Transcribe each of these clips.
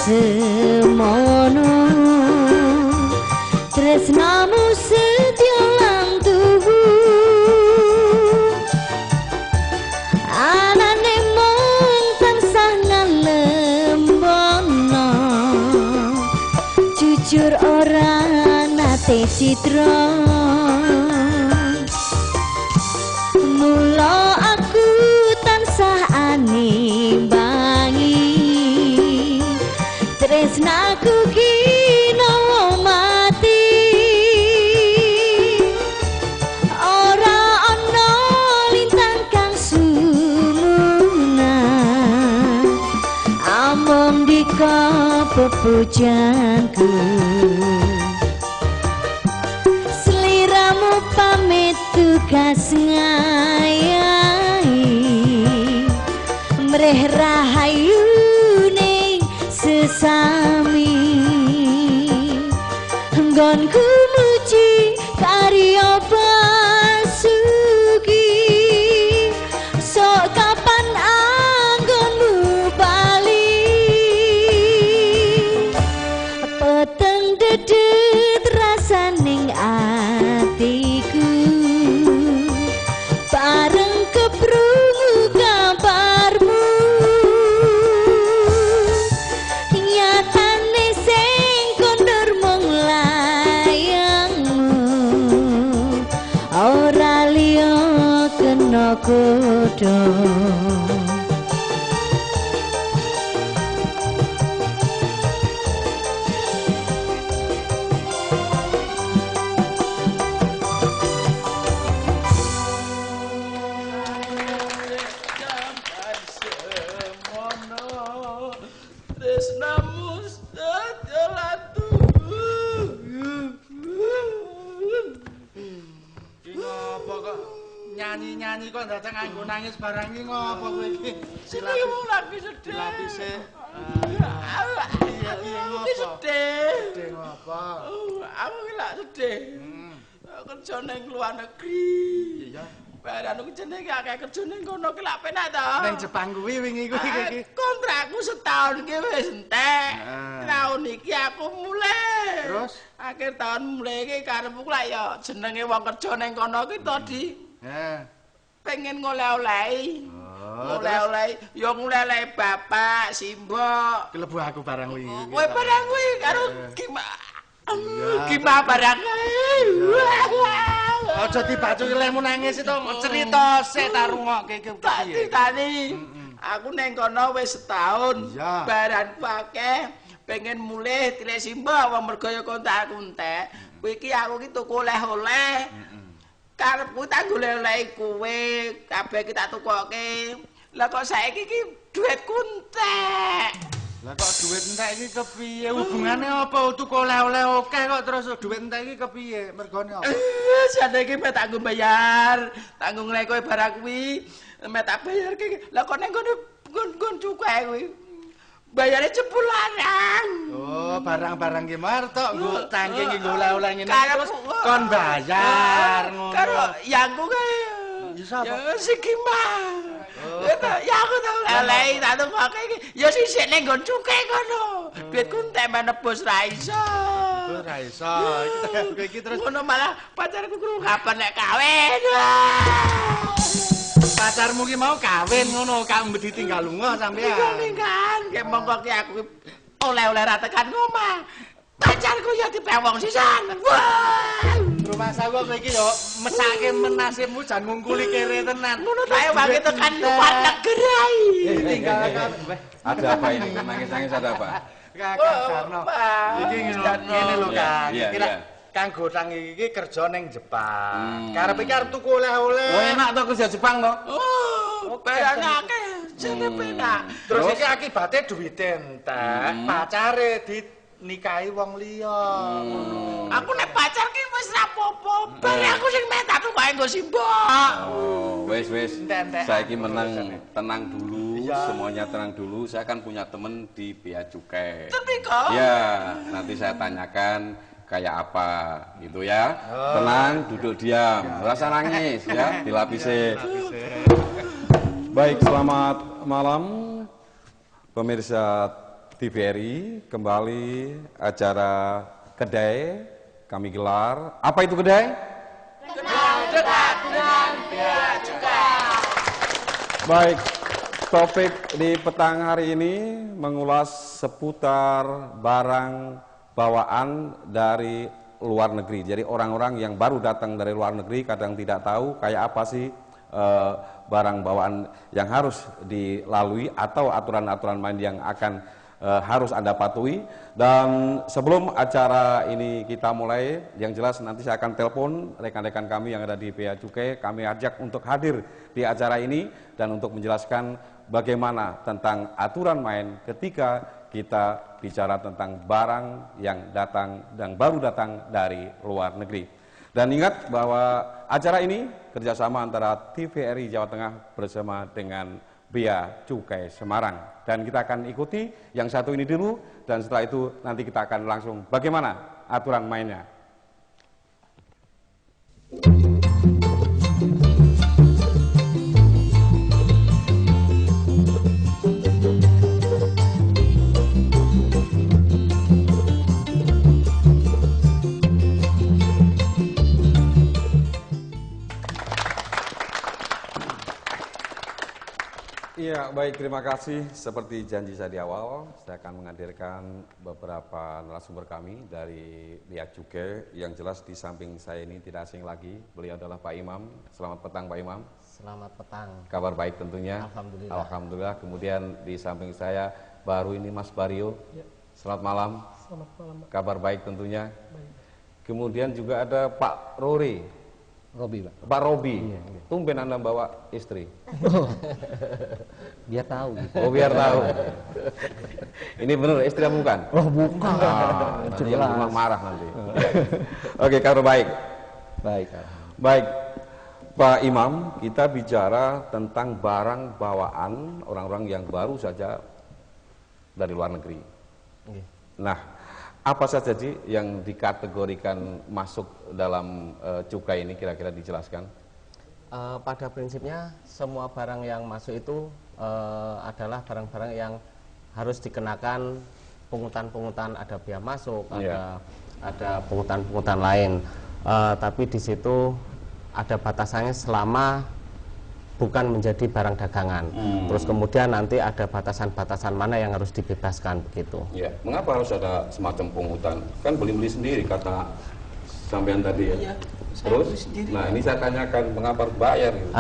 semono tresnamu setya lan tuhu anane mung tansah ngalembono jujur ora nate citra mula aku tansah animbangi tresnaku kino mati ora ana lintang kang sumunan amon dika pepujanku seliramu pamit tugas ngayahi mreh rahayu sesami nggonku muji karya basuki sok kapan anggonmu bali peteng dedet rasaning atiku bareng keprungu kabarmu kudo nyanyi kok datang nganggo nangis barang iki ngopo kowe iki? Sini wong lagi sedih. Dilapise. Iya ngopo? Sedih ngopo? Aku iki lak sedih. Kerja ning luar negeri. Iya. Badan aku jenenge akeh kerja ning kono ki lak penak to. Ning Jepang kuwi wingi kuwi iki. Kontrakku setahun iki wis entek. Tahun iki aku mulai. Terus akhir tahun mulai iki karepku lak ya jenenge wong kerja ning kono ki to di. Pengen ngoleh-olehi. Ngoleh-olehi, ya ngoleh-olehi bapak, simbok. Kelebu aku barang kuwi. Kowe barang kuwi karo gimana barang aja dibacu lemu nangis itu cerita sik tak rungokke iki piye. Tani. Aku ning kono wis setahun. Baranku akeh. Pengen mulih tilik simbok wong mergo ya kontakku entek. Kuwi iki aku iki tuku oleh-oleh. Karepku tak golek-oleh kowe, kabeh kita tukoke. Lah kok saiki iki dhuwitku entek. Lah kok dhuwit entek iki kepiye? Hubungane apa tuku oleh-oleh oke kok terus dhuwit entek iki kepiye? Mergone apa? Jane iki mek tak nggo bayar, tak nggo nglek kowe barang kuwi, mek tak bayar iki. Lah kok ning nggon cukup kuwi. Bayare jebulanan. Oh, barang-barang ki martok nggo tangking nggo oleh-oleh ngene terus kon bayar ngono. Karo yangku kae. Ya sapa? Ya si Gimah. Ya aku tau oleh tak tukoke iki. Ya sisik ning nggon cuke kono. Duitku entek menebus ra iso. Ora iso. Iki terus ngono malah pacarku krungu kapan nek kawin. Pacarmu ki mau kawin ngono, kak mbedi tinggal lunga sampean. Kan, kayak monggo ki aku oleh-oleh ra tekan ngomah. Pacarku ya dipewong sisan. Wah. Rumah sawo kowe iki yo mesake menasibmu jan ngungkuli kere tenan. Ngono ta wae tekan luar negeri. Tinggal ada apa ini? Nangis-nangis ada apa? Kakak Karno. Iki ngene lho, Kang. Iya. Kang Godang iki kerja ning Jepang. Karep iki arep tuku oleh-oleh. Oh, enak to kerja Jepang to? Oh, barang akeh. Jane penak. Terus iki akibate duwite entek, pacare dinikahi wong liya. Aku nek pacar ki wis ra apa-apa. Bar aku sing metak tuku kae nggo simbok. Oh, wis. Saiki menang, tenang dulu, semuanya tenang dulu. Saya kan punya temen di Bea Cukai. Tapi kok? Ya, nanti saya tanyakan kayak apa gitu ya. Tenang, duduk diam, rasa nangis ya, dilapisi. Baik, selamat malam pemirsa TVRI kembali acara kedai kami gelar. Apa itu kedai? Kenal dekat dengan Bea Cukai. Baik, topik di petang hari ini mengulas seputar barang bawaan dari luar negeri. Jadi orang-orang yang baru datang dari luar negeri kadang tidak tahu kayak apa sih barang bawaan yang harus dilalui atau aturan-aturan main yang akan harus Anda patuhi. Dan sebelum acara ini kita mulai, yang jelas nanti saya akan telepon rekan-rekan kami yang ada di Bea Cukai. Kami ajak untuk hadir di acara ini dan untuk menjelaskan bagaimana tentang aturan main ketika kita bicara tentang barang yang datang dan baru datang dari luar negeri. Dan ingat bahwa acara ini kerjasama antara TVRI Jawa Tengah bersama dengan Bea Cukai Semarang. Dan kita akan ikuti yang satu ini dulu, dan setelah itu nanti kita akan langsung bagaimana aturan mainnya. Iya, baik, terima kasih. Seperti janji saya di awal, saya akan menghadirkan beberapa narasumber kami dari Bea Cukai. Yang jelas di samping saya ini tidak asing lagi, beliau adalah Pak Imam. Selamat petang Pak Imam. Selamat petang. Kabar baik tentunya. Alhamdulillah. Alhamdulillah. Kemudian di samping saya baru ini Mas Baryo. Ya. Selamat malam. Selamat malam. Kabar baik tentunya. Baik. Kemudian juga ada Pak Rory. Robi, Pak. Pak Robi. Iya, iya. Tumben Anda bawa istri. Biar tahu gitu. Oh, biar tahu. Ini benar istri apa bukan? Oh, bukan. Nanti yang rumah marah nanti. Oke, kabar baik. Baik. Baik, Pak Imam, kita bicara tentang barang bawaan orang-orang yang baru saja dari luar negeri. Oke. Nah, apa saja sih yang dikategorikan masuk dalam cukai ini, kira-kira dijelaskan? Pada prinsipnya semua barang yang masuk itu adalah barang-barang yang harus dikenakan pungutan-pungutan, ada bea masuk, ada pungutan-pungutan lain. Tapi di situ ada batasannya selama bukan menjadi barang dagangan. Terus kemudian nanti ada batasan-batasan mana yang harus dibebaskan begitu. Ya, mengapa harus ada semacam pungutan? Kan beli-beli sendiri kata sampean tadi ya. Iya, Terus, nah ini saya tanyakan mengapa harus bayar? Gitu?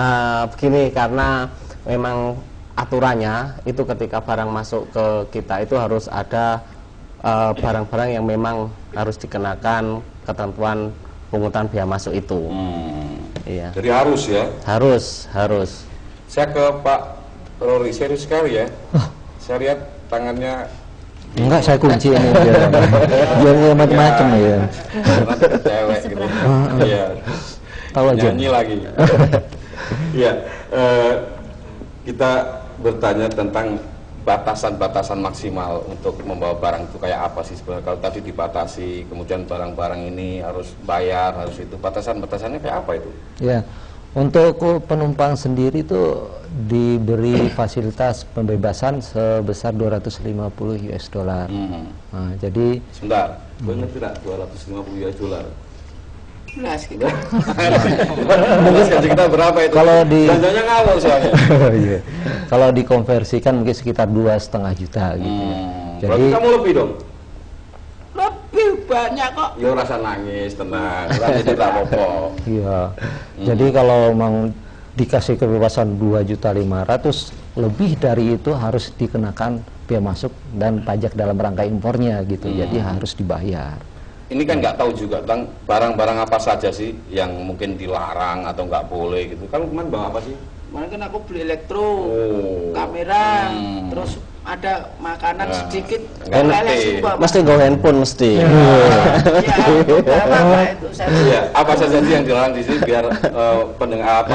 Begini, karena memang aturannya itu ketika barang masuk ke kita itu harus ada barang-barang yang memang harus dikenakan ketentuan pungutan bea masuk itu. Iya. Jadi harus ya? Harus. Saya ke Pak Rory, serius sekali ya. Saya lihat tangannya. Enggak, saya kunci ini biar macam-macam ya. Nanti cewek gitu. Iya. Tahu aja. Nyanyi lagi. Iya. Kita bertanya tentang batasan-batasan maksimal untuk membawa barang itu kayak apa sih sebenarnya? Kalau tadi dibatasi, kemudian barang-barang ini harus bayar, harus itu, batasan-batasannya kayak apa itu? Ya, untuk penumpang sendiri itu diberi fasilitas pembebasan sebesar 250 US dollar. Nah, jadi sebentar, benar tidak 250 US dollar? Jelas gitu. Mungkin gaji kita berapa itu? Kalau di belanjanya ngawur soalnya. Iya. Kalau dikonversikan mungkin sekitar 2,5 juta gitu. Jadi Jadi kamu lebih dong? Lebih banyak kok. Ya rasa nangis, tenang. Rasa tidak apa-apa. iya. Jadi kalau memang dikasih kebebasan 2.500.000, lebih dari itu harus dikenakan bea masuk dan pajak dalam rangka impornya gitu. Jadi harus dibayar. Ini kan nggak tahu juga tentang barang-barang apa saja sih yang mungkin dilarang atau nggak boleh gitu. Kamu kemarin bawa apa sih? Kemarin kan aku beli elektro, kamera, terus ada makanan sedikit. Mesti go handphone mesti. Iya, apa saja sih yang dilarang di sini biar pendengar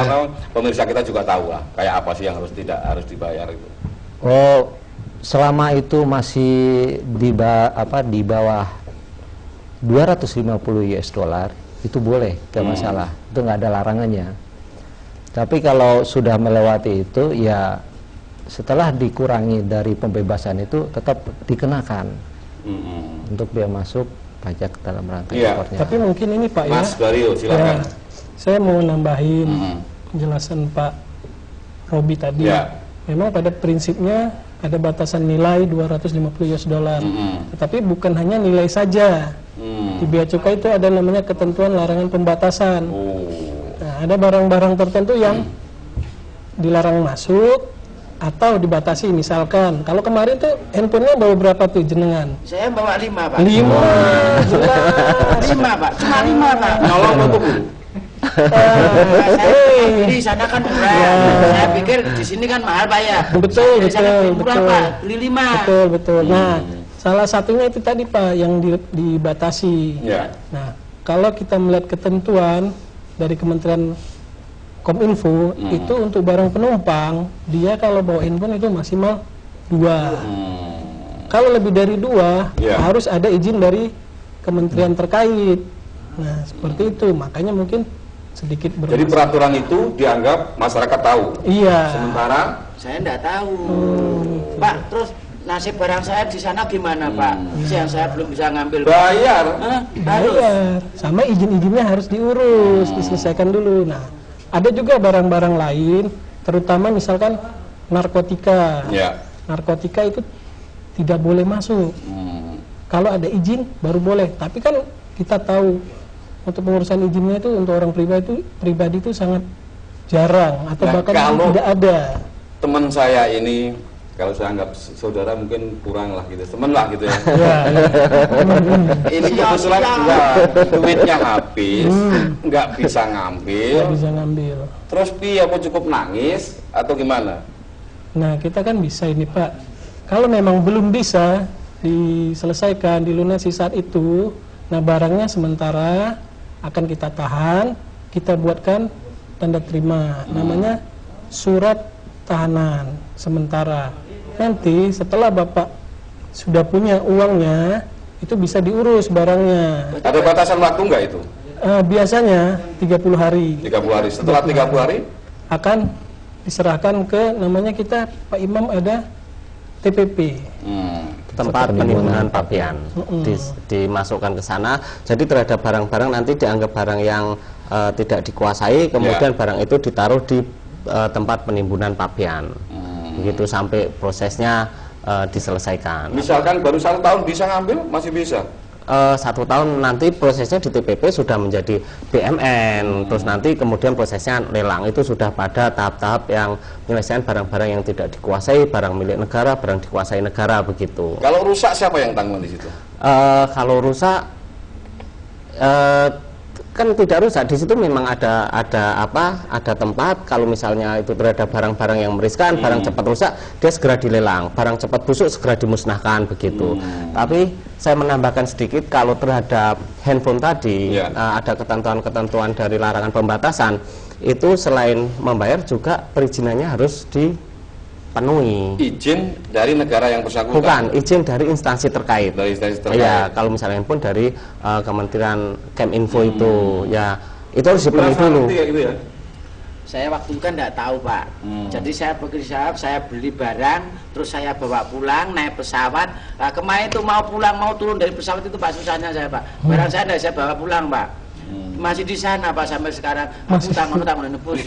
pemirsa kita juga tahu lah kayak apa sih yang harus dibayar itu. Oh, selama itu masih di bawah 250 US dollar itu boleh, gak masalah, itu nggak ada larangannya. Tapi kalau sudah melewati itu ya setelah dikurangi dari pembebasan itu tetap dikenakan untuk biaya masuk pajak dalam rangka impornya. Tapi mungkin ini Pak Mas Dario, silakan. Saya mau nambahin penjelasan Pak Robi tadi. Memang pada prinsipnya ada batasan nilai 250 US dollar. Tetapi bukan hanya nilai saja. Di bea cukai itu ada namanya ketentuan larangan pembatasan. Nah, ada barang-barang tertentu yang dilarang masuk atau dibatasi. Misalkan kalau kemarin tuh handphonenya bawa berapa tuh jenengan? Saya bawa 5 Pak. 5 Pak, cuma 5 Pak. Nolong untuk Saya di sana kan murah. Saya pikir di sini kan mahal Pak ya. Betul, Di sana betul, murah betul. Pak, beli 5. Betul, betul. Nah, salah satunya itu tadi Pak yang dibatasi. Nah, kalau kita melihat ketentuan dari Kementerian Kominfo itu untuk barang penumpang, dia kalau bawa handphone itu maksimal 2. Kalau lebih dari 2 harus ada izin dari kementerian terkait. Nah, seperti itu. Makanya mungkin sedikit bermasalah. Jadi peraturan itu dianggap masyarakat tahu. Iya. Sementara Saya enggak tahu. Pak, terus nasib barang saya di sana gimana Pak? Yang saya belum bisa ngambil. bayar. Bayar. Sama izin-izinnya harus diurus, diselesaikan dulu. Nah, ada juga barang-barang lain, terutama misalkan narkotika. Narkotika itu tidak boleh masuk. Kalau ada izin baru boleh. Tapi kan kita tahu untuk pengurusan izinnya itu untuk orang pribadi itu sangat jarang atau bahkan tidak ada. Teman saya ini, kalau saya anggap saudara mungkin kurang lah gitu, teman lah gitu ya. Ini kebetulan duitnya habis, nggak bisa ngambil. Terus piye, apa cukup nangis atau gimana? Nah, kita kan bisa ini Pak. Kalau memang belum bisa diselesaikan, dilunasi saat itu, nah barangnya sementara akan kita tahan, kita buatkan tanda terima, namanya surat tahanan sementara. Nanti setelah Bapak sudah punya uangnya, itu bisa diurus barangnya. Ada batasan waktu nggak itu? Biasanya 30 hari. 30 hari. Setelah 30 hari akan diserahkan ke namanya kita Pak Imam ada TPP. Tempat penimbunan pabean dimasukkan ke sana. Jadi terhadap barang-barang nanti dianggap barang yang tidak dikuasai, kemudian barang itu ditaruh di tempat penimbunan pabean. Begitu sampai prosesnya diselesaikan. Misalkan baru 1 tahun bisa ngambil, masih bisa. 1 tahun nanti prosesnya di TPP sudah menjadi BMN, terus nanti kemudian prosesnya lelang, itu sudah pada tahap-tahap yang penyelesaian barang-barang yang tidak dikuasai, barang milik negara, barang dikuasai negara, begitu. Kalau rusak siapa yang tanggung di situ? Kalau rusak kan tidak rusak, di situ memang ada tempat. Kalau misalnya itu terhadap barang-barang yang meriskan, barang cepat rusak, dia segera dilelang, barang cepat busuk segera dimusnahkan, begitu. Tapi saya menambahkan sedikit, kalau terhadap handphone tadi ada ketentuan-ketentuan dari larangan pembatasan, itu selain membayar juga perizinannya harus dipenuhi. Izin dari negara yang bersangkutan? Bukan, izin dari instansi terkait. Dari instansi terkait. Ya, kalau misalnya pun dari Kementerian Kominfo itu, ya itu harus dipenuhi dulu. Gitu ya? Saya waktu itu kan tidak tahu Pak. Jadi saya bekerja, saya beli barang, terus saya bawa pulang, naik pesawat. Nah, kemarin itu mau pulang, mau turun dari pesawat itu Pak, susahnya saya Pak. Barang saya tidak saya bawa pulang Pak. Masih di sana Pak sampai sekarang. Aku tangan nebus.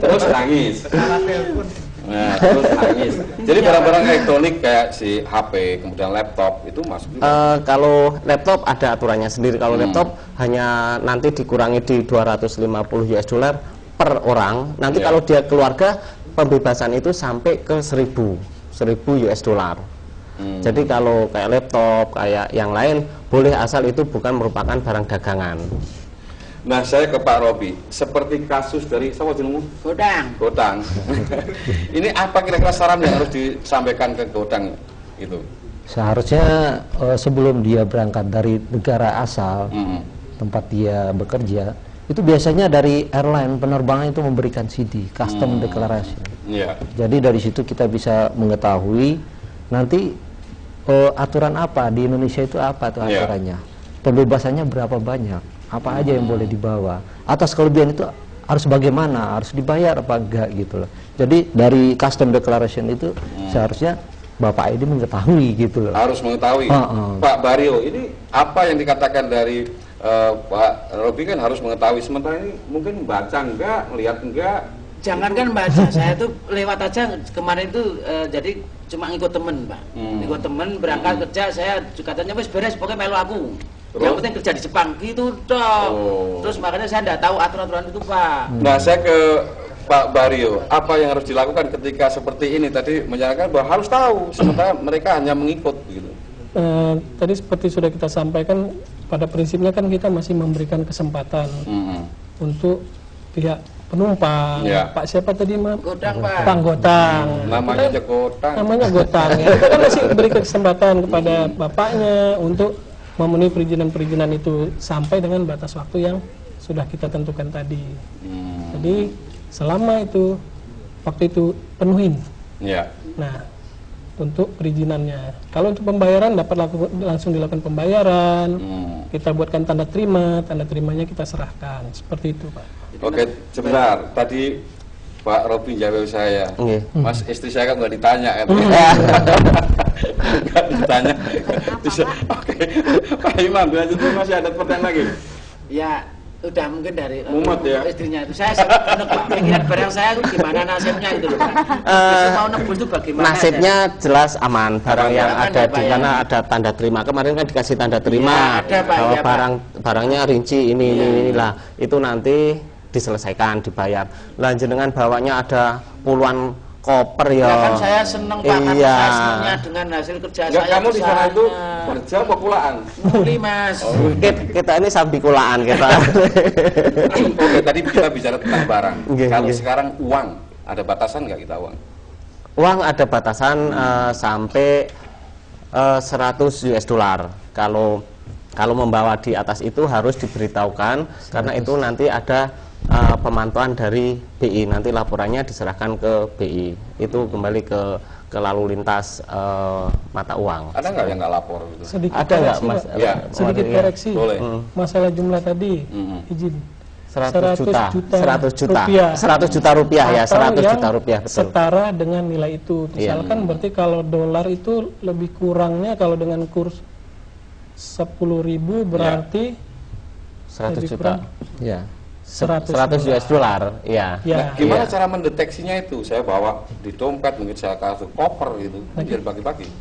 Terus nangis. Nah, terus nangis. Jadi barang-barang elektronik kayak si HP, kemudian laptop itu masuk juga? Kalau laptop ada aturannya sendiri. Kalau laptop hanya nanti dikurangi di 250 US dollar per orang. Nanti kalau dia keluarga, pembebasan itu sampai ke 1000 US dollar. Jadi kalau kayak laptop, kayak yang lain, boleh asal itu bukan merupakan barang dagangan. Nah, saya ke Pak Robi, seperti kasus dari siapa jenengmu? Godang. Ini apa kira-kira saran yang harus disampaikan ke Godang itu? Seharusnya sebelum dia berangkat dari negara asal, tempat dia bekerja, itu biasanya dari airline penerbangan itu memberikan CD, custom declaration. Jadi dari situ kita bisa mengetahui nanti aturan apa di Indonesia itu apa tuh aturannya, pembebasannya berapa banyak, apa aja yang boleh dibawa, atas kelebihan itu harus bagaimana, harus dibayar apa enggak gitu loh. Jadi dari custom declaration itu seharusnya Bapak ini mengetahui gitu loh. Harus mengetahui. Pak Baryo, ini apa yang dikatakan dari Pak Robi kan harus mengetahui, sementara ini mungkin baca enggak, melihat enggak. Jangankan baca, saya tuh lewat aja kemarin itu jadi cuma ngikut temen, Pak. Ngikut temen berangkat kerja, saya katanya wis beres, pokoknya melu aku. Yang penting kerja di Jepang gitu dong. Terus makanya saya enggak tahu aturan-aturan itu, Pak. Nah, saya ke Pak Baryo, apa yang harus dilakukan ketika seperti ini? Tadi menyarankan bahwa harus tahu, sementara mereka hanya mengikut begitu. Tadi seperti sudah kita sampaikan, pada prinsipnya kan kita masih memberikan kesempatan untuk pihak penumpang. Pak siapa tadi, Pak? Godang, Pak. Bang Gotang. Namanya aja Gotang. Namanya Gotang. Ya. Kita kan masih beri kesempatan kepada bapaknya untuk memenuhi perizinan-perizinan itu sampai dengan batas waktu yang sudah kita tentukan tadi. Jadi selama itu waktu itu penuhin. Nah, untuk perizinannya. Kalau untuk pembayaran dapat langsung dilakukan pembayaran. Kita buatkan tanda terimanya kita serahkan. Seperti itu, Pak. Oke, sebentar. Tadi Pak Robi jawab saya. Mas, istri saya kan nggak ditanya kan. Nggak ditanya. Oke, Pak Imam, masih ada pertanyaan lagi? Ya, udah mungkin dari Mumet ya? Istrinya itu. Saya pikiran barang saya itu gimana nasibnya itu loh, Pak. Mau nebus itu bagaimana? Nasibnya jelas aman. Barang yang ada di sana ada tanda terima. Kemarin kan dikasih tanda terima bahwa barangnya rinci inilah. Itu nanti diselesaikan, dibayar. Lanjut dengan bawanya ada puluhan koper ya. Kan saya seneng, Pak, karena saya senengnya dengan hasil kerja saya. Kamu di sana itu kerja apa kulaan? Muli, Mas. Kita ini sambil kulaan kita. Oke, tadi kita bicara tentang barang. Kalau sekarang uang, ada batasan nggak kita uang? Uang ada batasan sampai 100 US dollar. Kalau membawa di atas itu harus diberitahukan, karena itu nanti ada pemantauan dari BI, nanti laporannya diserahkan ke BI, itu kembali ke lalu lintas mata uang. Ada nggak yang nggak lapor gitu? Sedikit ada nggak, Mas? Ya. Sedikit koreksi. Boleh. Masalah jumlah tadi, izin. 100 juta rupiah ya, 100 juta rupiah, betul. Setara dengan nilai itu. Misalkan berarti kalau dolar itu lebih kurangnya kalau dengan kurs 10.000 berarti 100 juta. Ya. 100 US dollar, ya. Nah, gimana cara mendeteksinya itu? Saya bawa di dompet, mungkin saya kasih koper gitu, biar bagi-bagi.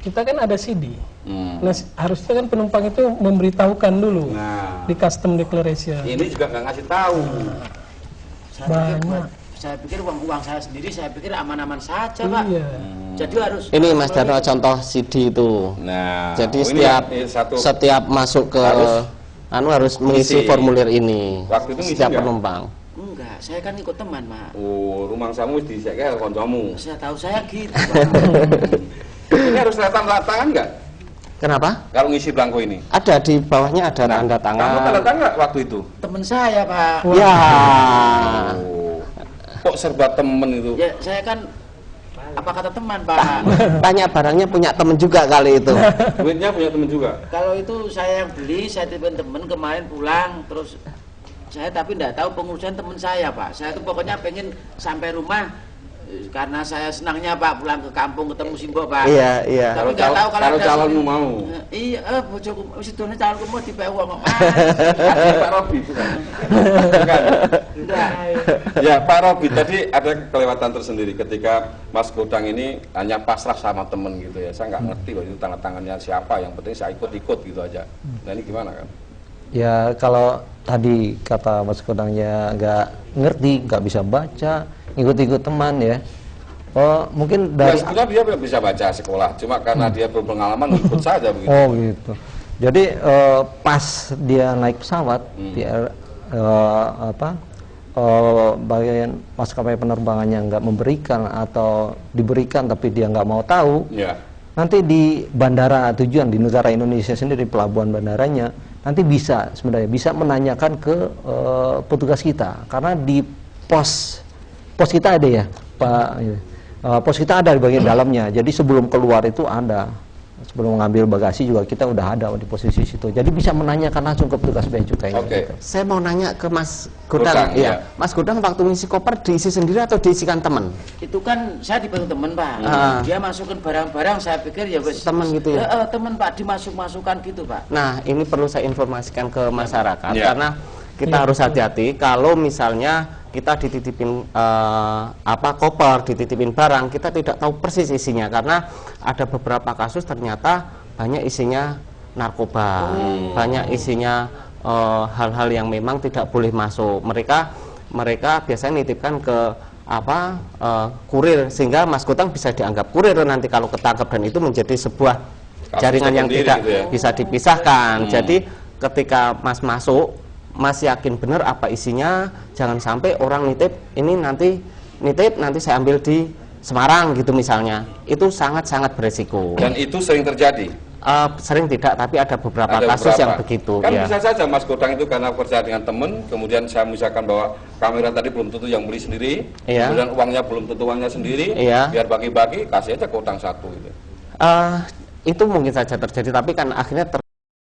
Kita kan ada CD. Nah, harusnya kan penumpang itu memberitahukan dulu di custom declaration. Ini juga nggak ngasih tahu. Saya pikir uang saya sendiri, saya pikir aman-aman saja, Pak. Jadi harus. Ini Mas Darno contoh CD itu. Nah, jadi setiap masuk ke harus mengisi formulir ini. Waktu itu setiap penumpang. Enggak, saya kan ikut teman, Pak. Oh, rumah samu disek koncomu. Saya tahu saya gitu, Pak. Ini harus tanda tangan nggak? Kenapa? Kalau ngisi belangko ini? Ada, di bawahnya ada tanda tangan. Kamu tanda tangan nggak waktu itu? Teman saya, Pak. Ya. Kok serba temen itu? Ya, saya kan apa kata teman, Pak? Tanya barangnya punya temen juga kali itu. Duitnya punya temen juga? Kalau itu saya yang beli, saya titipin temen kemarin pulang, terus saya tapi tidak tahu pengurusan teman saya, Pak. Saya tuh pokoknya pengen sampai rumah, karena saya senangnya, Pak, pulang ke kampung ketemu Simbo, Pak. Iya, iya. Tapi nggak tahu kalau calonmu mau. Iya, bojoku sidone calonku mau dibawa uang. Pak Robi itu kan. Enggak. Ya, Pak Robi tadi ada kelewatan tersendiri ketika Mas Godang ini hanya pasrah sama temen gitu ya. Saya nggak ngerti bahwa itu tanda tangannya siapa, yang penting saya ikut-ikut gitu aja. Nah, ini gimana kan? Ya, kalau tadi kata Mas Godangnya nggak ngerti, nggak bisa baca, ikut-ikut teman ya. Oh, mungkin dari sebenarnya dia bisa baca sekolah, cuma karena dia berpengalaman ikut saja begitu. Oh, gitu. Jadi pas dia naik pesawat, dia bagian maskapai penerbangannya nggak memberikan atau diberikan tapi dia nggak mau tahu. Nanti di bandara tujuan di negara Indonesia sendiri, pelabuhan bandaranya nanti bisa sebenarnya bisa menanyakan ke petugas kita, karena di pos kita ada ya, Pak. Pos kita ada di bagian dalamnya. Jadi sebelum keluar itu ada sebelum mengambil bagasi juga kita udah ada di posisi situ. Jadi bisa menanyakan langsung ke petugas bea cukai. Gitu. Saya mau nanya ke Mas Godang. Iya. Mas Godang waktu ngisi koper diisi sendiri atau diisikan teman? Itu kan saya dibantu teman, Pak. Dia masukin barang-barang, saya pikir ya wes teman gitu ya. Teman, Pak, dimasukkan gitu, Pak. Nah, ini perlu saya informasikan ke masyarakat karena kita harus hati-hati kalau misalnya kita dititipin koper, dititipin barang, kita tidak tahu persis isinya karena ada beberapa kasus ternyata banyak isinya narkoba, banyak isinya hal-hal yang memang tidak boleh masuk. Mereka biasanya nitipkan ke kurir sehingga Mas Godang bisa dianggap kurir nanti kalau ketangkap, dan itu menjadi sebuah jaringan yang tidak gitu ya, bisa dipisahkan. Jadi ketika Mas masuk, Mas yakin benar apa isinya, jangan sampai orang nitip ini nanti saya ambil di Semarang gitu misalnya. Itu sangat-sangat beresiko. Dan itu sering terjadi? Sering tidak, tapi ada beberapa kasus yang begitu. Kan bisa saja Mas Godang itu karena percaya dengan teman, kemudian saya misalkan bahwa kamera tadi belum tentu yang beli sendiri, kemudian uangnya belum tentu uangnya sendiri, biar bagi-bagi, kasih aja ke utang satu gitu. Itu mungkin saja terjadi, tapi kan akhirnya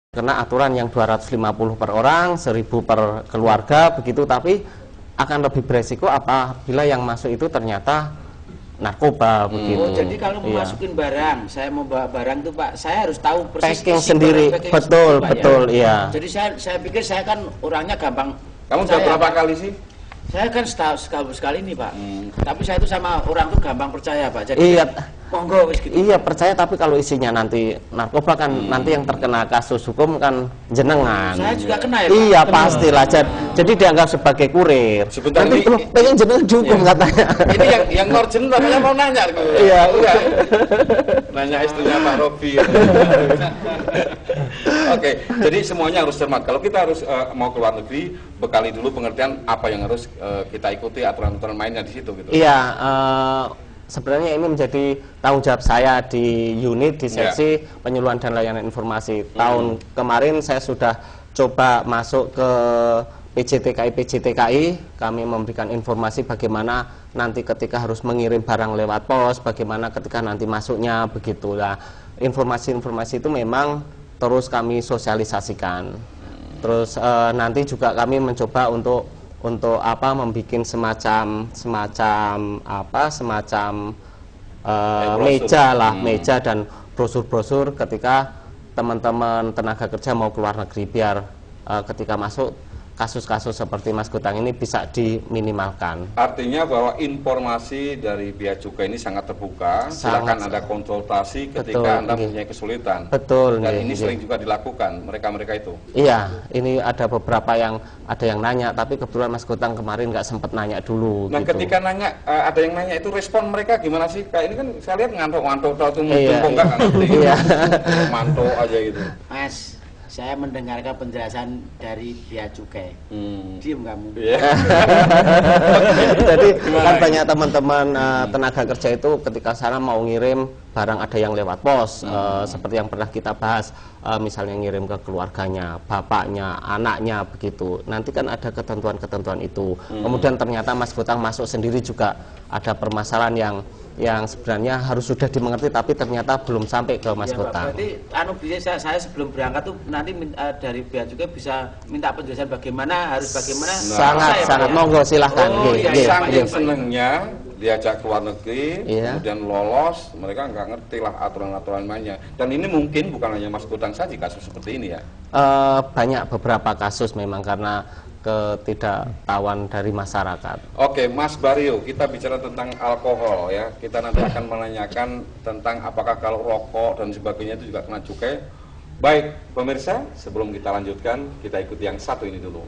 kena aturan yang 250 per orang, 1000 per keluarga begitu, tapi akan lebih beresiko apabila yang masuk itu ternyata narkoba begitu. Oh, jadi kalau mau masukin barang, saya mau bawa barang itu, Pak, saya harus tahu persis packing sendiri. Betul, iya. Jadi saya pikir saya kan orangnya gampang. Kamu sudah berapa kali sih? Saya kan sekali nih, Pak. Tapi saya itu sama orang tuh gampang percaya, Pak. Jadi monggo wis gitu. Iya, percaya, tapi kalau isinya nanti narkoba kan nanti yang terkena kasus hukum kan jenengan. Saya juga kena ya, Pak? Iya, pastilah. Jadi dianggap sebagai kurir. Sebentar, nanti pengen jenengan dihukum katanya. Ini yang Norjen katanya mau nanya. Iya. Nanya istrinya Pak Robi. Oke, jadi semuanya harus cermat. Kalau kita harus mau ke luar negeri, bekali dulu pengertian apa yang harus kita ikuti, aturan-aturan mainnya di situ gitu. Iya, sebenarnya ini menjadi tanggung jawab saya di unit, di seksi penyuluhan dan layanan informasi. Tahun kemarin saya sudah coba masuk ke PJTKI, kami memberikan informasi bagaimana nanti ketika harus mengirim barang lewat pos, bagaimana ketika nanti masuknya, begitulah. Informasi-informasi itu memang terus kami sosialisasikan. Terus nanti juga kami mencoba untuk membuat semacam meja dan brosur-brosur ketika teman-teman tenaga kerja mau keluar negeri, biar ketika masuk kasus-kasus seperti Mas Godang ini bisa diminimalkan. Artinya bahwa informasi dari Bea Cukai ini sangat terbuka, silakan Anda konsultasi ketika Anda mempunyai kesulitan. Betul. Dan ini sering juga dilakukan mereka-mereka itu. Iya, ini ada beberapa yang nanya, tapi kebetulan Mas Godang kemarin nggak sempat nanya dulu. Nah, gitu. ketika nanya, ada yang nanya itu respon mereka gimana sih? Kayak ini kan saya lihat ngantuk-ngantuk atau enggak ngerti. Iya. Mantuk aja gitu. Mas, saya mendengarkan penjelasan dari Bea Cukai. Diem kamu. Jadi kan banyak teman-teman tenaga kerja itu ketika sana mau ngirim barang, ada yang lewat pos, seperti yang pernah kita bahas, misalnya ngirim ke keluarganya, bapaknya, anaknya, begitu. Nanti kan ada ketentuan-ketentuan itu. Kemudian ternyata Mas Godang masuk sendiri juga ada permasalahan yang sebenarnya harus sudah dimengerti, tapi ternyata belum sampai ke Mas Godang. Berarti saya sebelum berangkat tuh nanti dari Bea Cukai bisa minta penjelasan bagaimana. Sangat monggo, silahkan. Saking senengnya diajak ke luar negeri, kemudian lolos, mereka nggak ngerti lah aturan-aturan mainnya. Dan ini mungkin bukan hanya Mas Godang saja kasus seperti ini ya. Banyak beberapa kasus memang karena ketidaktahuan dari masyarakat. Oke, Mas Baryo, kita bicara tentang alkohol ya. Kita nanti akan menanyakan tentang apakah kalau rokok dan sebagainya itu juga kena cukai. Baik, pemirsa, sebelum kita lanjutkan, kita ikuti yang satu ini dulu.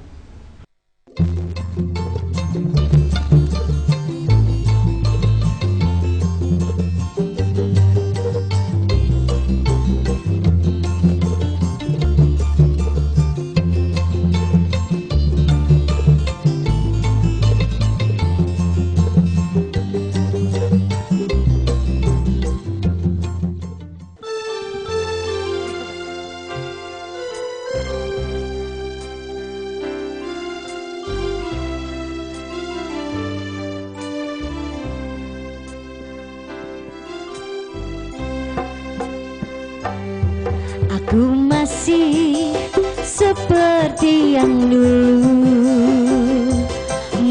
Ku masih seperti yang dulu,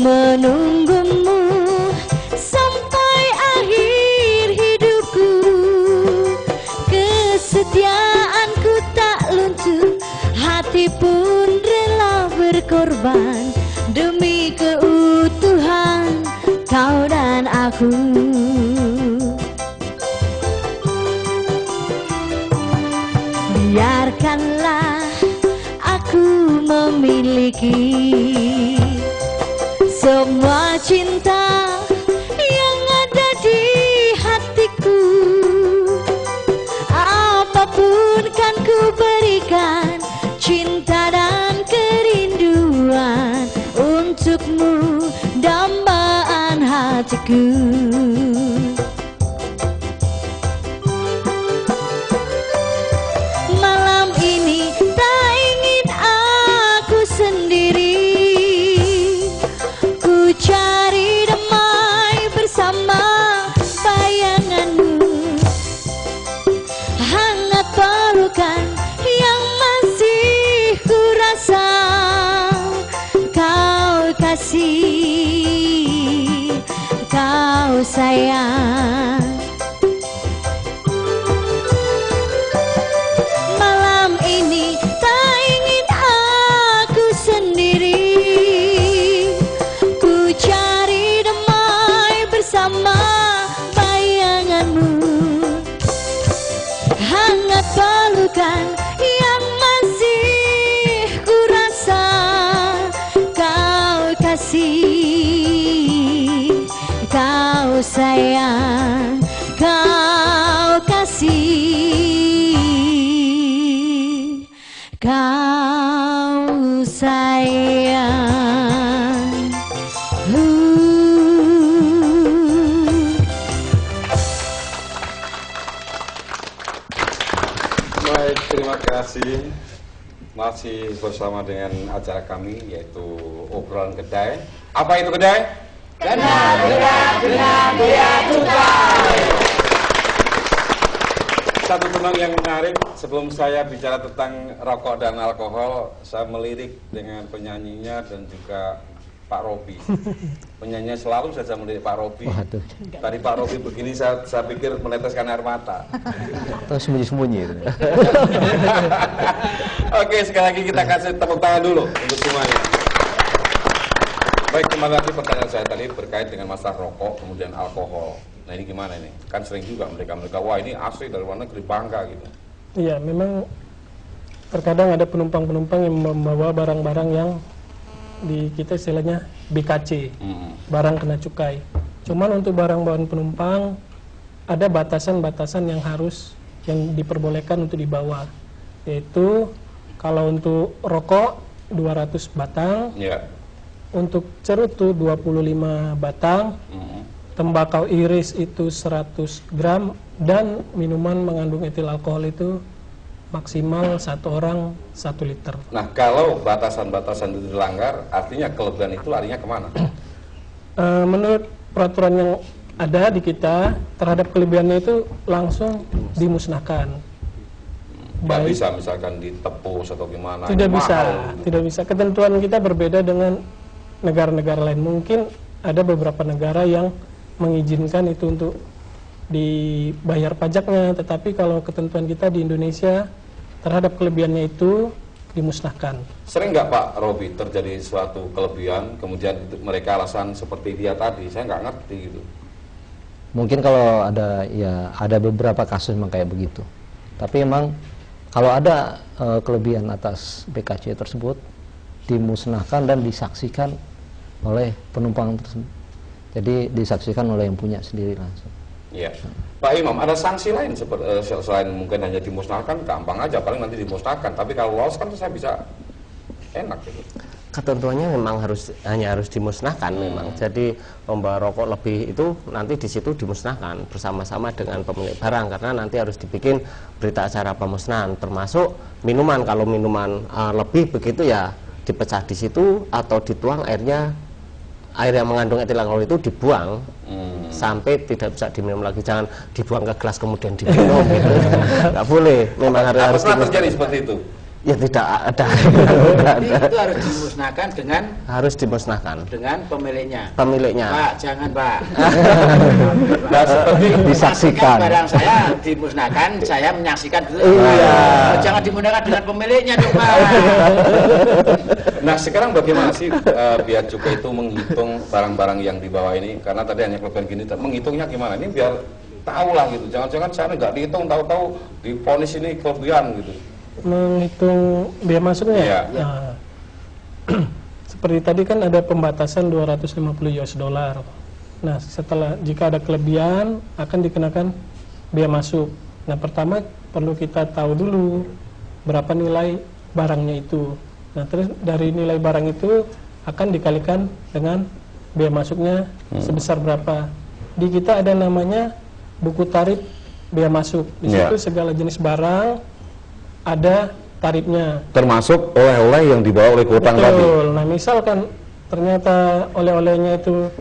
menunggumu sampai akhir hidupku. Kesetiaanku tak luntur, hati pun rela berkorban demi keutuhan kau dan aku. Biarkanlah aku memiliki semua cinta yang ada di hatiku. Apapun kan ku berikan, cinta dan kerinduan untukmu, dambaan hatiku. Malam ini tak ingin aku sendiri, ku cari damai bersama bayanganmu. Hangat pelukan yang masih ku rasa kau kasih, kau sayang. Malam ini tak ingin aku sendiri, ku cari damai bersama bayanganmu. Hangat pelukan yang masih ku rasa kau kasih, kau sayang, kau kasih, kau sayang. Baik, terima kasih. Masih bersama dengan acara kami yaitu obrolan kedai. Apa itu kedai? Kenal gerak dengan bea cukai. Satu tenang yang menarik, sebelum saya bicara tentang rokok dan alkohol, saya melirik dengan penyanyinya dan juga Pak Robi. Penyanyinya selalu saja melirik Pak Robi. Waduh. Tadi Pak Robi begini, saya pikir meneteskan air mata. Atau sembunyi-sembunyi itu. Oke, sekali lagi kita kasih tepuk tangan dulu untuk semuanya. Baik, kembali lagi pertanyaan saya tadi berkait dengan masalah rokok, kemudian alkohol. Nah ini gimana ini? Kan sering juga mereka, wah ini asli dari luar negeri, bangga gitu. Iya, memang terkadang ada penumpang-penumpang yang membawa barang-barang yang di kita istilahnya BKC, barang kena cukai. Cuman untuk barang bawaan penumpang ada batasan-batasan yang diperbolehkan untuk dibawa. Yaitu kalau untuk rokok 200 batang, untuk cerutu 25 batang, tembakau iris itu 100 gram, dan minuman mengandung etil alkohol itu maksimal 1 orang 1 liter. Nah, kalau batasan-batasan itu dilanggar, artinya kelebihan itu larinya kemana? Menurut peraturan yang ada di kita, terhadap kelebihannya itu langsung dimusnahkan. Nggak bisa misalkan ditepus atau gimana? Tidak bisa, tidak bisa. Ketentuan kita berbeda dengan negara-negara lain. Mungkin ada beberapa negara yang mengizinkan itu untuk dibayar pajaknya, tetapi kalau ketentuan kita di Indonesia terhadap kelebihannya itu dimusnahkan. Sering nggak Pak Robi terjadi suatu kelebihan, kemudian mereka alasan seperti dia tadi, saya nggak ngerti gitu. Mungkin kalau ada, ya ada beberapa kasus memang kayak begitu. Tapi emang kalau ada kelebihan atas BKC tersebut dimusnahkan dan disaksikan oleh penumpang tersebut. Jadi disaksikan oleh yang punya sendiri langsung. Iya, Pak Imam, ada sanksi lain selain mungkin hanya dimusnahkan, gampang aja, paling nanti dimusnahkan. Tapi kalau lolos kan saya bisa enak gitu. Ketentuannya memang hanya harus dimusnahkan memang. Jadi membawa rokok lebih itu nanti di situ dimusnahkan bersama-sama dengan pemilik barang, karena nanti harus dibikin berita acara pemusnahan, termasuk minuman. Kalau minuman lebih begitu ya dipecah di situ atau dituang air yang mengandung etil alkohol itu dibuang. sampai tidak bisa diminum lagi. Jangan dibuang ke gelas kemudian diminum gitu. Nggak boleh. Memang harus terjadi seperti itu. Ya tidak ada. Jadi itu harus dimusnahkan dengan pemiliknya. Pak, jangan Pak. Nah, seperti disaksikan. Barang saya dimusnahkan, saya menyaksikan. Jangan dimusnahkan dengan pemiliknya dong Pak. Nah sekarang bagaimana sih Bea Cukai itu menghitung barang-barang yang dibawa ini? Karena tadi hanya kelebihan gini, menghitungnya gimana? Ini biar tahu lah gitu. Jangan-jangan saya nggak dihitung, tahu-tahu divonis ini kelebihan gitu. Menghitung biaya masuknya. Iya. Nah, seperti tadi kan ada pembatasan 250 US dollar. Nah, setelah jika ada kelebihan akan dikenakan biaya masuk. Nah, pertama perlu kita tahu dulu berapa nilai barangnya itu. Nah, terus dari nilai barang itu akan dikalikan dengan biaya masuknya sebesar berapa. Di kita ada namanya buku tarif biaya masuk. Di situ segala jenis barang ada tarifnya. Termasuk oleh-oleh yang dibawa oleh Kotang tadi. Betul. Nah, misalkan ternyata oleh-olehnya itu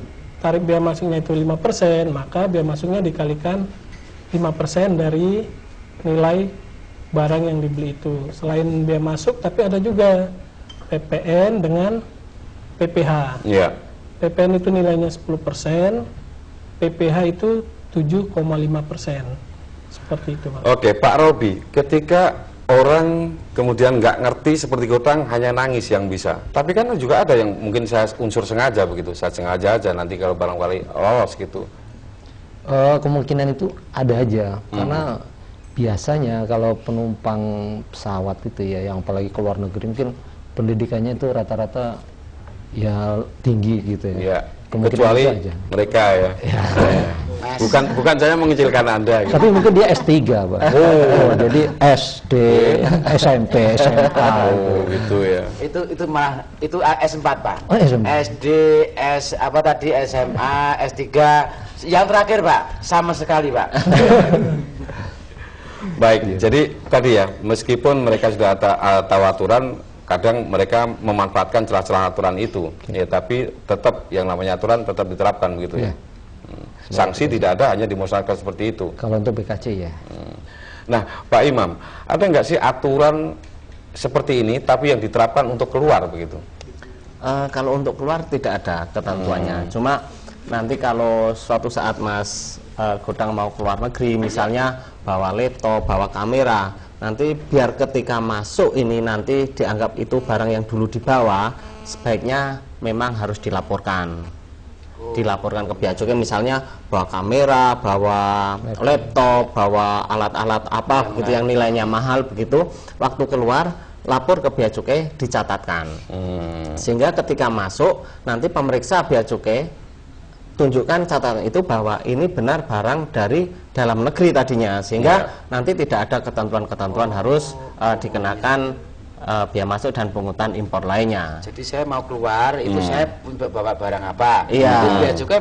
tarif biaya masuknya itu 5%, maka biaya masuknya dikalikan 5% dari nilai barang yang dibeli itu. Selain biaya masuk, tapi ada juga PPN dengan PPH. Iya. PPN itu nilainya 10%, PPH itu 7,5%. Seperti itu, Pak. Oke, Pak Robi, ketika orang kemudian nggak ngerti seperti Kotang, hanya nangis yang bisa. Tapi kan juga ada yang mungkin saya unsur sengaja begitu, saya sengaja aja nanti kalau barangkali lolos gitu. Kemungkinan itu ada aja, karena biasanya kalau penumpang pesawat itu ya, yang apalagi ke luar negeri, mungkin pendidikannya itu rata-rata ya tinggi gitu ya. Iya. Kecuali mereka ya. Bukan saya mengecilkan Anda gitu. Tapi mungkin dia S3, Pak. Jadi SD, SMP, SMA. Oh, gitu ya. Itu malah itu S4, Pak. Oh, S4. SD, SMA, S3. Yang terakhir, Pak, sama sekali, Pak. Baik, jadi tadi ya, meskipun mereka sudah tahu aturan, kadang mereka memanfaatkan celah-celah aturan itu, ya, tapi tetap yang namanya aturan tetap diterapkan begitu ya. Sanksi tidak ada, hanya dimusnahkan seperti itu. Kalau untuk BKC ya. Nah, Pak Imam, ada nggak sih aturan seperti ini, tapi yang diterapkan untuk keluar begitu? Kalau untuk keluar tidak ada ketentuannya. Cuma nanti kalau suatu saat Mas Godang mau keluar negeri, misalnya bawa laptop, bawa kamera, nanti biar ketika masuk ini nanti dianggap itu barang yang dulu dibawa, sebaiknya memang harus dilaporkan. Dilaporkan ke Bea Cukai, misalnya bawa kamera, bawa laptop, bawa alat-alat apa begitu yang nilainya mahal begitu, waktu keluar lapor ke Bea Cukai, dicatatkan. Sehingga ketika masuk nanti pemeriksa Bea Cukai tunjukkan catatan itu bahwa ini benar barang dari dalam negeri tadinya, sehingga nanti tidak ada ketentuan-ketentuan harus dikenakan biaya masuk dan pungutan impor lainnya. Jadi saya mau keluar, itu saya bawa barang apa? Iya. Biaya Cukai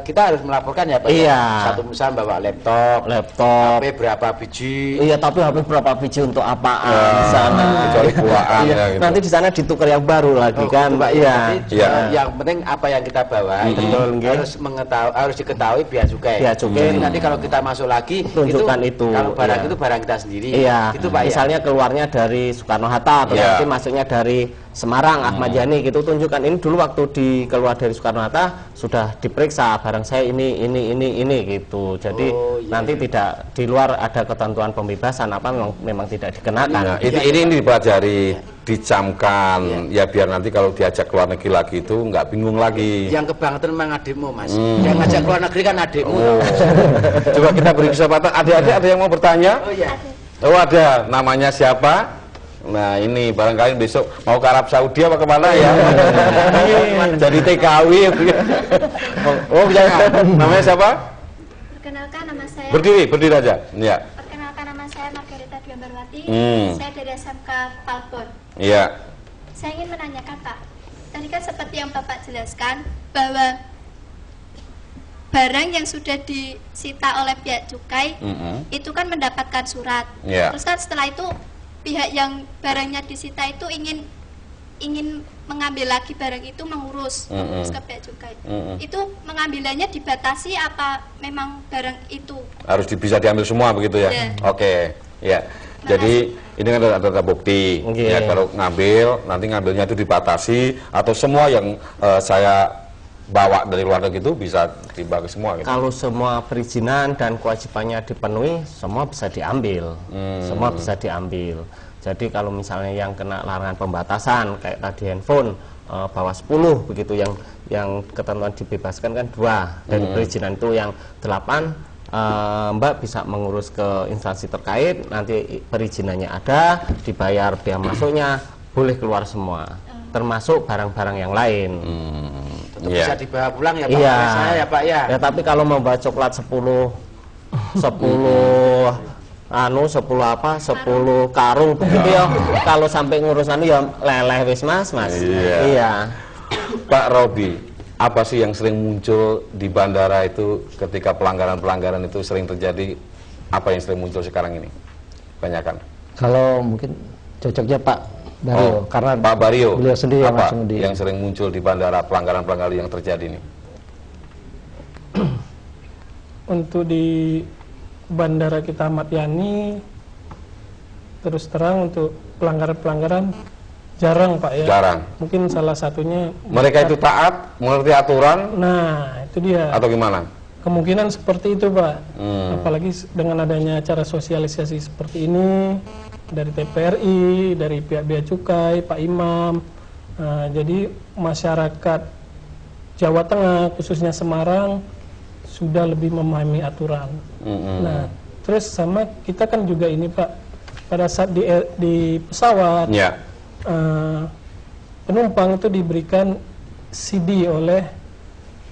kita harus melaporkan ya Pak. Iya. Satu misal bawa laptop, HP berapa biji? Iya, tapi HP berapa biji untuk apaan di sana? Kecuali buaan Iya, ya, gitu. nanti di sana ditukar yang baru lagi kan, Pak. Iya. Yang penting apa yang kita bawa itu harus diketahui Bea Cukai. Bea Cukai. Jadi nanti kalau kita masuk lagi, tunjukkan itu. Kalau barang Iya. itu barang kita sendiri. Iya. Itu Pak. Misalnya keluarnya dari Soekarno-Hatta, atau nanti masuknya dari Semarang, Ahmad Yani gitu, tunjukkan ini dulu waktu keluar dari Soekarno-Hatta sudah diperiksa barang saya ini gitu. Jadi nanti tidak di luar ada ketentuan pembebasan apa memang tidak dikenakan. Nah, ini dipelajari, dicamkan, ya biar nanti kalau diajak keluar negeri lagi itu nggak bingung lagi. Yang kebangetan memang adikmu, Mas. Yang ngajak keluar negeri kan adikmu. Coba kita beri kesempatan. Adik-adik ada yang mau bertanya? Oh iya. Oh ada. Namanya siapa? Nah ini barangkali besok mau ke Arab Saudi apa kemana ya? Jadi TKW. Oh ya. Namanya siapa? Perkenalkan nama saya. Berdiri aja. Ya. Perkenalkan nama saya Margarita Dwiambarwati. Saya dari SMK Palpon. Iya. Saya ingin menanyakan Pak, tadi kan seperti yang Bapak jelaskan bahwa barang yang sudah disita oleh Bea Cukai itu kan mendapatkan surat. Yeah. Terus kan setelah itu pihak yang barangnya disita itu ingin ingin mengambil lagi barang itu mengurus ke bea cukai. Itu mengambilannya dibatasi apa memang barang itu harus bisa diambil semua begitu ya? Ya. Oke, ya. Jadi ini kan ada bukti. Ya, kalau ngambil nanti ngambilnya itu dibatasi atau semua yang saya bawa dari luar negeri itu bisa dibagi semua gitu. Kalau semua perizinan dan kewajibannya dipenuhi, semua bisa diambil. Semua bisa diambil. Jadi kalau misalnya yang kena larangan pembatasan kayak tadi handphone bawah 10 begitu, yang ketentuan dibebaskan kan 2 dari perizinan itu, yang 8 Mbak bisa mengurus ke instansi terkait, nanti perizinannya ada, dibayar biaya masuknya, boleh keluar semua, termasuk barang-barang yang lain. Bisa dibawa pulang ya Pak? Iya. Saya ya Pak ya. Ya tapi kalau membawa coklat 10 karung begitu ya, kalau sampai ngurusan ya leleh wis Mas. Iya. Pak Robi, apa sih yang sering muncul di bandara itu ketika pelanggaran-pelanggaran itu sering terjadi? Apa yang sering muncul sekarang ini? Banyakan. Kalau mungkin cocoknya Pak Bario, karena Pak Bario, beliau sendiri yang apa langsung yang sering muncul di bandara pelanggaran-pelanggaran yang terjadi ini? Untuk di Bandara kita Ahmad Yani, terus terang untuk pelanggaran-pelanggaran jarang Pak ya. Jarang. Mungkin salah satunya Mereka itu taat, mengerti aturan. Nah itu dia. Atau gimana? Kemungkinan seperti itu Pak. Apalagi dengan adanya acara sosialisasi seperti ini dari TPRI, dari pihak bea cukai, Pak Imam. Jadi masyarakat Jawa Tengah khususnya Semarang sudah lebih memahami aturan. Nah, terus sama kita kan juga ini Pak, pada saat di pesawat, penumpang itu diberikan CD oleh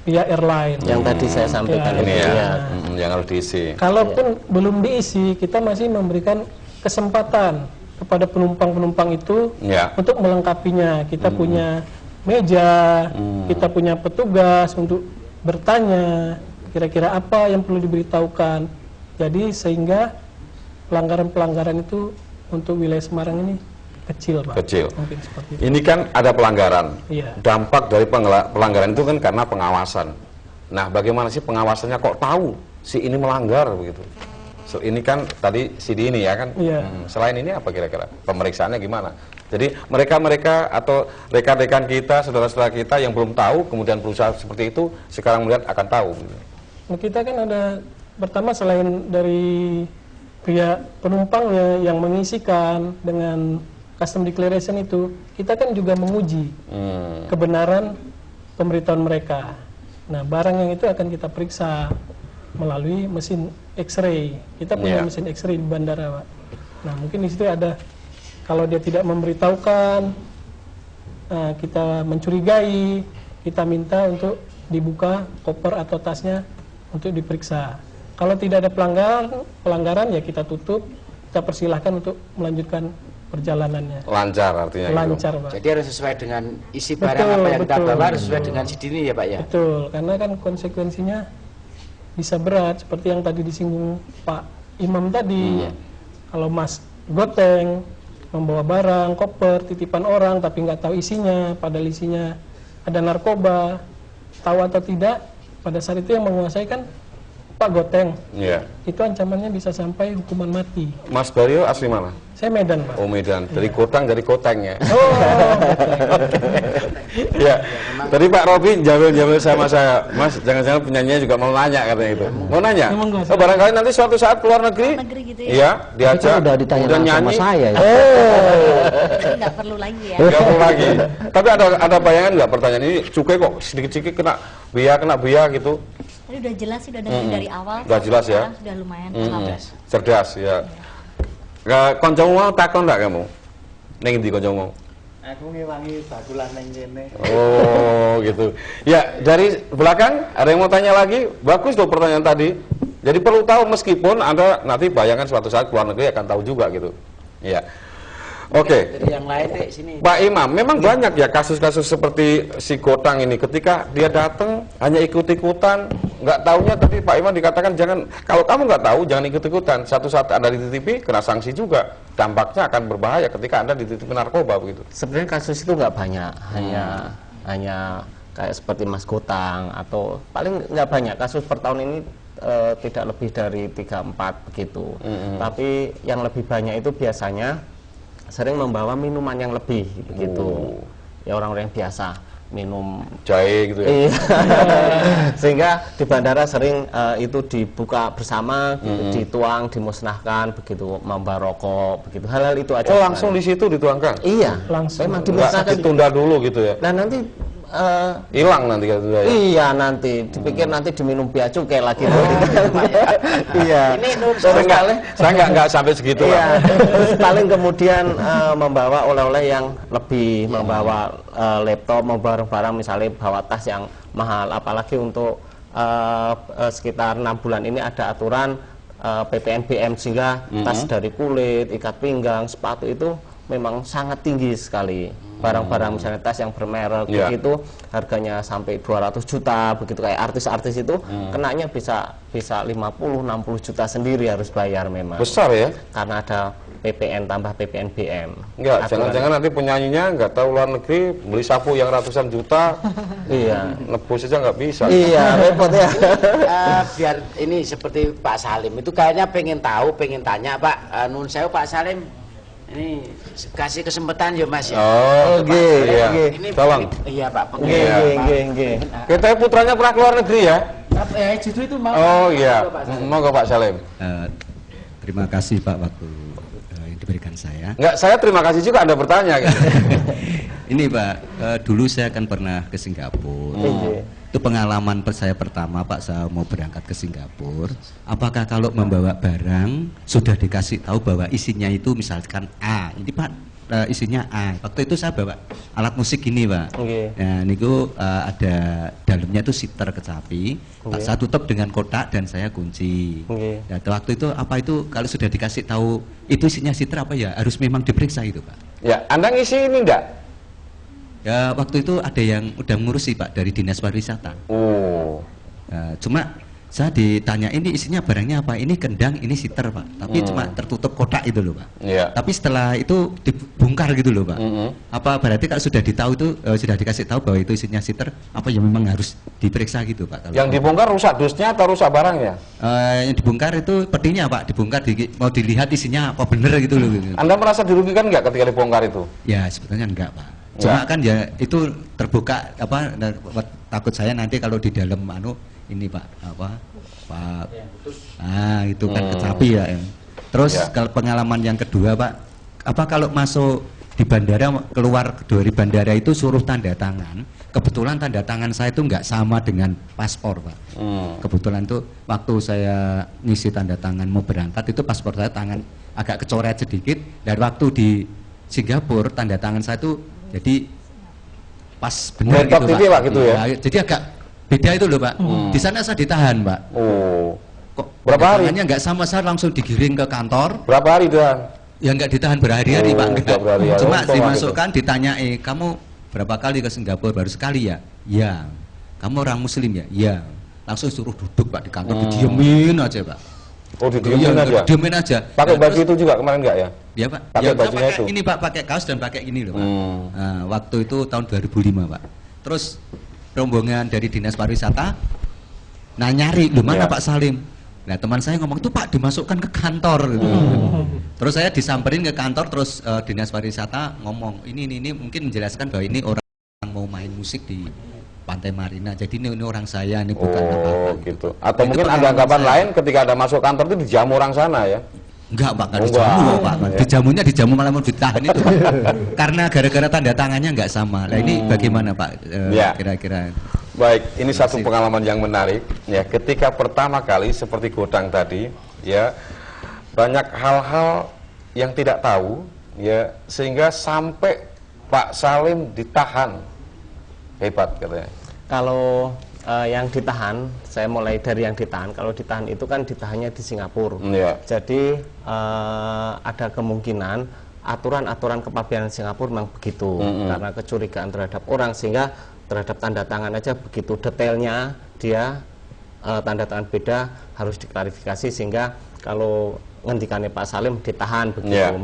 pihak airline. Yang tadi saya sampaikan ini ya, yang harus diisi. Kalaupun belum diisi, kita masih memberikan kesempatan kepada penumpang-penumpang itu untuk melengkapinya. Kita punya meja, kita punya petugas untuk bertanya kira-kira apa yang perlu diberitahukan. Jadi sehingga pelanggaran-pelanggaran itu untuk wilayah Semarang ini kecil Pak. Kecil. Mungkin seperti itu. Ini kan ada pelanggaran. Iya. Dampak dari pelanggaran itu kan karena pengawasan. Nah, bagaimana sih pengawasannya kok tahu si ini melanggar begitu? So, ini kan tadi CD ini ya kan. Iya. Selain ini apa kira-kira pemeriksaannya gimana? Jadi mereka atau rekan-rekan kita, saudara-saudara kita yang belum tahu kemudian berusaha seperti itu sekarang melihat akan tahu. Gitu. Nah, kita kan ada pertama selain dari pihak penumpangnya yang mengisikan dengan custom declaration itu, kita kan juga menguji kebenaran pemberitahuan mereka. Nah, barang yang itu akan kita periksa melalui mesin X-ray. Kita punya mesin X-ray di bandara, Pak. Nah, mungkin di situ ada, kalau dia tidak memberitahukan, kita mencurigai, kita minta untuk dibuka koper atau tasnya untuk diperiksa. Kalau tidak ada pelanggaran ya kita tutup, kita persilahkan untuk melanjutkan perjalanannya. Lancar artinya. Lancar, gitu. Pak. Jadi harus sesuai dengan isi barang apa yang kita bawa, harus sesuai dengan CD ini ya Pak ya? Betul, karena kan konsekuensinya bisa berat, seperti yang tadi disinggung Pak Imam tadi. Kalau Mas goteng, membawa barang, koper, titipan orang, tapi nggak tahu isinya, padahal isinya ada narkoba, tahu atau tidak, pada saat itu yang menguasai kan Pak Goteng. Itu ancamannya bisa sampai hukuman mati. Mas Bario asli mana? Saya Medan, Pak. Oh, Medan. Dari Kotang, dari Koteng ya. Ya. Tadi Pak Robi jamil sama saya, Mas, jangan-jangan penyanyinya juga mau nanya katanya itu. Mau nanya? Oh, barangkali nanti suatu saat keluar negeri. Gitu ya. Iya, diajak. Udah ditanya udah sama nyanyi. saya. Ya. Nggak perlu lagi ya. Nggak perlu lagi. Tapi ada bayangan nggak pertanyaan ini? Cukai kok sedikit-sedikit kena biaya gitu. Tadi udah jelas sih, udah dengerin dari awal. Udah jelas ya. Sudah lumayan. Cerdas ya. Koncomu mau takon nggak kamu? Ning ndi koncomu? Aku ngewangi bakulan neng kene. Oh, gitu. Ya, dari belakang ada yang mau tanya lagi? Bagus loh pertanyaan tadi. Jadi perlu tahu meskipun Anda nanti bayangkan suatu saat keluar negeri akan tahu juga gitu. Ya. Oke. Dari yang lain deh sini. Pak Imam, memang banyak ya kasus-kasus seperti si Gotang ini ketika dia datang hanya ikut-ikutan nggak taunya tadi Pak Iman dikatakan jangan, kalau kamu nggak tahu jangan ikut-ikutan. Satu saat Anda dititipi kena sanksi juga. Dampaknya akan berbahaya ketika Anda dititipi narkoba begitu. Sebenarnya kasus itu nggak banyak, hanya kayak seperti Mas Gotang atau paling nggak banyak kasus per tahun ini, tidak lebih dari 3-4 begitu. Tapi yang lebih banyak itu biasanya sering membawa minuman yang lebih begitu. Ya orang-orang yang biasa minum jahe gitu ya. Iya. Sehingga di bandara sering itu dibuka bersama, dituang, dimusnahkan begitu, membawa rokok begitu. Hal-hal itu aja. Oh, langsung di situ dituangkan? Iya, langsung. memang Nggak dimusnahkan. ditunda dulu gitu ya. Nah, nanti hilang nanti gitu ya. Iya, nanti dipikir nanti diminum bea cukai lagi. Iya. Ini Saya nggak sampai segitu Iya. lah. Terus paling kemudian membawa oleh-oleh yang lebih, membawa laptop, membawa barang, misalnya bawa tas yang mahal. Apalagi untuk sekitar 6 bulan ini ada aturan PPNBM, sehingga tas dari kulit, ikat pinggang, sepatu itu memang sangat tinggi sekali. Barang-barang misalnya tas yang bermerek begitu harganya sampai 200 juta begitu, kayak artis-artis itu kenanya bisa 50-60 juta sendiri harus bayar memang. Besar ya? Karena ada PPN tambah PPNBM. Enggak, jangan-jangan nanti penyanyinya nggak tahu luar negeri beli sapu yang ratusan juta. Iya. Nebus aja nggak bisa. Iya, repot ya. Biar ini seperti Pak Salim itu kayaknya pengen tahu, pengen tanya Pak. Nun sewu Pak Salim, ini kasih kesempatan ya Mas ya. Oh, Oke, iya. Ini Tolong. Iya Pak. Nggih. Kita putranya pernah keluar negeri ya? Justru itu mau. Oh iya. Monggo Pak Salim. Terima kasih Pak waktu yang diberikan saya. Enggak, saya terima kasih juga Anda bertanya gitu. Ini Pak, dulu saya kan pernah ke Singapura. Itu pengalaman saya pertama Pak, saya mau berangkat ke Singapura. Apakah kalau membawa barang sudah dikasih tahu bahwa isinya itu misalkan A, ini Pak isinya A. Waktu itu saya bawa alat musik ini Pak. Nah, niku ada dalamnya itu siter kecapi. Saya tutup dengan kotak dan saya kunci. Nah, waktu itu apa itu kalau sudah dikasih tahu itu isinya siter apa ya harus memang diperiksa itu Pak. Ya, Anda ngisi ini enggak? Ya waktu itu ada yang udah ngurusi Pak dari Dinas Pariwisata. Oh. Cuma saya ditanya ini isinya barangnya apa? Ini kendang, ini siter Pak. Tapi cuma tertutup kotak itu loh Pak. Iya. Tapi setelah itu dibongkar gitu loh Pak. Apa berarti kalau sudah ditahu itu sudah dikasih tahu bahwa itu isinya siter, apa ya memang harus diperiksa gitu Pak? Kalau yang dibongkar rusak dusnya atau rusak barangnya? Yang dibongkar itu petinya Pak, dibongkar mau dilihat isinya apa bener gitu loh. Anda merasa dirugikan nggak ketika dibongkar itu? Ya sebetulnya enggak Pak. Cuma kan ya itu terbuka apa takut saya nanti kalau di dalam ini Pak itu kan kecapi ya. Terus kalau pengalaman yang kedua Pak, apa kalau masuk di bandara, keluar dari bandara itu suruh tanda tangan. Kebetulan tanda tangan saya itu nggak sama dengan paspor Pak. Kebetulan tuh waktu saya ngisi tanda tangan mau berangkat itu paspor saya tangan agak kecoret sedikit, dan waktu di Singapura tanda tangan saya itu jadi pas benar gitu Pak. gitu ya. Jadi agak beda itu loh Pak. Di sana saya ditahan Pak. Oh. Kok berapa hari? Tangannya nggak sama, saya langsung digiring ke kantor. Berapa hari dan? Ya nggak ditahan berhari-hari Pak. Enggak. Cuma dimasukkan, ditanya kamu berapa kali ke Singapura? Baru sekali ya? Ya. Kamu orang Muslim ya? Ya. Langsung suruh duduk Pak di kantor, didiemin aja Pak. Oh, didiemin aja? Didiemin aja. Pakai baju itu juga kemarin nggak ya? Ya Pak, pakai bajunya itu. Ini Pak pakai kaos dan pakai ini loh Pak. Nah, waktu itu tahun 2005 Pak. Terus rombongan dari Dinas Pariwisata nyari, loh mana Pak Salim? Nah teman saya ngomong itu Pak dimasukkan ke kantor gitu. Terus saya disamperin ke kantor, terus Dinas Pariwisata ngomong ini mungkin menjelaskan bahwa ini orang mau main musik di Pantai Marina, jadi ini orang saya, ini bukan apa-apa gitu. Atau mungkin ada anggapan lain ketika ada masuk kantor itu dijamu orang sana ya? Enggak Pak, enggak dijamu Pak. Dijamunya dijamu malah mau ditahan itu. Karena gara-gara tanda tangannya enggak sama. Nah ini bagaimana Pak kira-kira? Baik, ini satu pengalaman yang menarik ya. Ketika pertama kali seperti Gotang tadi ya, banyak hal-hal yang tidak tahu ya, sehingga sampai Pak Salim ditahan. Hebat katanya. Kalau yang ditahan, saya mulai dari yang ditahan. Kalau ditahan itu kan ditahannya di Singapura. Jadi ada kemungkinan aturan-aturan kepabeanan Singapura memang begitu, karena kecurigaan terhadap orang, sehingga terhadap tanda tangan aja begitu detailnya dia tanda tangan beda harus diklarifikasi sehingga kalau ngendikannya Pak Salim ditahan begitu.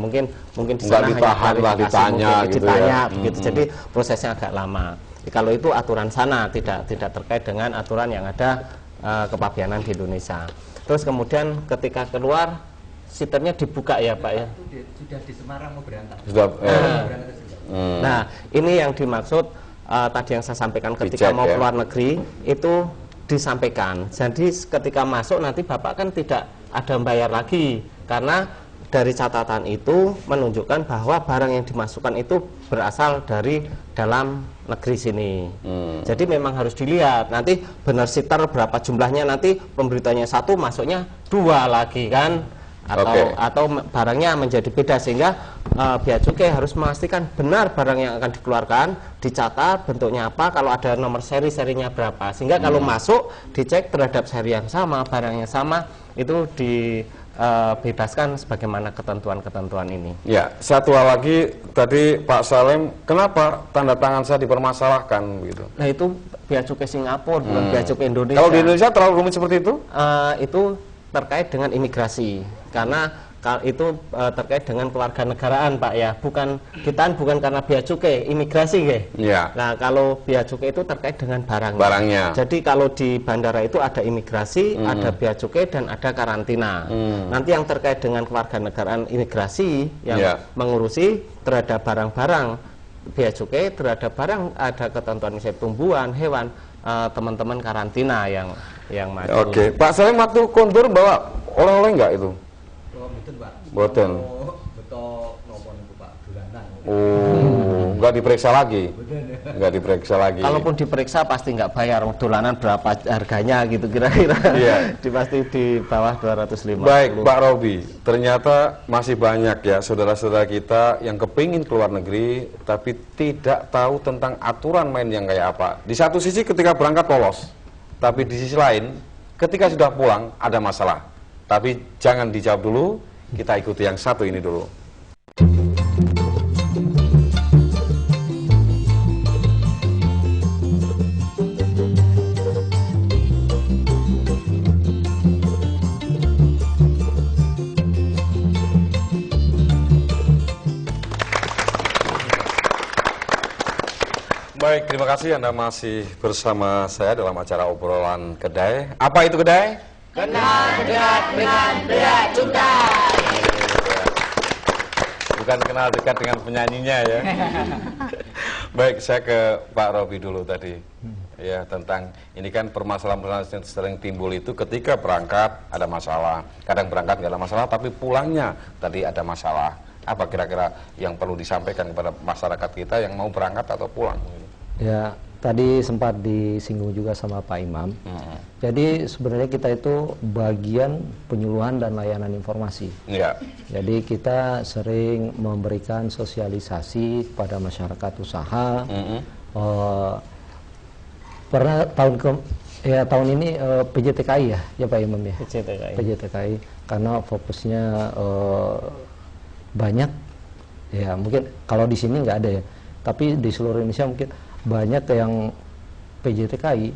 Mungkin di sana hanya ditanya gitu ya. begitu. Jadi prosesnya agak lama. Kalau itu aturan sana tidak terkait dengan aturan yang ada kepabianan di Indonesia. Terus kemudian ketika keluar sistemnya dibuka ya Pak ya. Sudah di Semarang mau berangkat. Nah, ini yang dimaksud tadi yang saya sampaikan ketika mau keluar negeri itu disampaikan. Jadi ketika masuk nanti Bapak kan tidak ada bayar lagi karena dari catatan itu menunjukkan bahwa barang yang dimasukkan itu berasal dari dalam negeri sini. Jadi memang harus dilihat nanti benar sitar berapa jumlahnya, nanti pemberitanya 1 masuknya 2 lagi kan, atau barangnya menjadi beda sehingga Bea Cukai harus memastikan benar barang yang akan dikeluarkan, dicatat bentuknya apa, kalau ada nomor serinya berapa, sehingga kalau masuk dicek terhadap seri yang sama, barang yang sama, itu dibebaskan sebagaimana ketentuan-ketentuan ini. Ya, satu hal lagi tadi Pak Salim, kenapa tanda tangan saya dipermasalahkan gitu? Nah itu Bea Cukai Singapura, bukan Bea Cukai Indonesia. Kalau di Indonesia terlalu rumit seperti itu? Itu terkait dengan imigrasi, karena itu terkait dengan kewarganegaraan Pak ya, bukan karena Bea Cukai, imigrasi ya. Nah kalau Bea Cukai itu terkait dengan barangnya. Jadi kalau di bandara itu ada imigrasi, ada Bea Cukai dan ada karantina. Nanti yang terkait dengan kewarganegaraan imigrasi yang mengurusi terhadap barang-barang Bea Cukai, terhadap barang ada ketentuan misalnya tumbuhan, hewan, teman-teman karantina yang maju. Oke, Pak Salim waktu kontur bawa oleh-oleh enggak itu? Boten. Enggak diperiksa lagi. Enggak diperiksa lagi. Kalaupun diperiksa pasti enggak bayar, dolanan berapa harganya gitu kira-kira. Pasti di bawah 250. Baik, Pak Robi, ternyata masih banyak ya saudara-saudara kita yang kepingin keluar negeri tapi tidak tahu tentang aturan main yang kayak apa. Di satu sisi ketika berangkat lolos, tapi di sisi lain ketika sudah pulang ada masalah. Tapi jangan dijawab dulu, kita ikuti yang satu ini dulu. Baik, terima kasih Anda masih bersama saya dalam acara obrolan kedai. Apa itu kedai? Kenal dekat dengan Bea Cukai. Bukan kenal dekat dengan penyanyinya ya. Baik, saya ke Pak Robi dulu tadi. Ya, tentang ini kan permasalahan-permasalahan yang sering timbul itu ketika berangkat ada masalah. Kadang berangkat nggak ada masalah, tapi pulangnya tadi ada masalah. Apa kira-kira yang perlu disampaikan kepada masyarakat kita yang mau berangkat atau pulang? Ya, tadi sempat disinggung juga sama Pak Imam. Jadi sebenarnya kita itu bagian penyuluhan dan layanan informasi. Jadi kita sering memberikan sosialisasi kepada masyarakat usaha. Pernah tahun ini PJTKI ya Pak Imam ya. PJTKI karena fokusnya banyak ya, mungkin kalau di sini nggak ada ya, tapi di seluruh Indonesia mungkin banyak yang PJTKI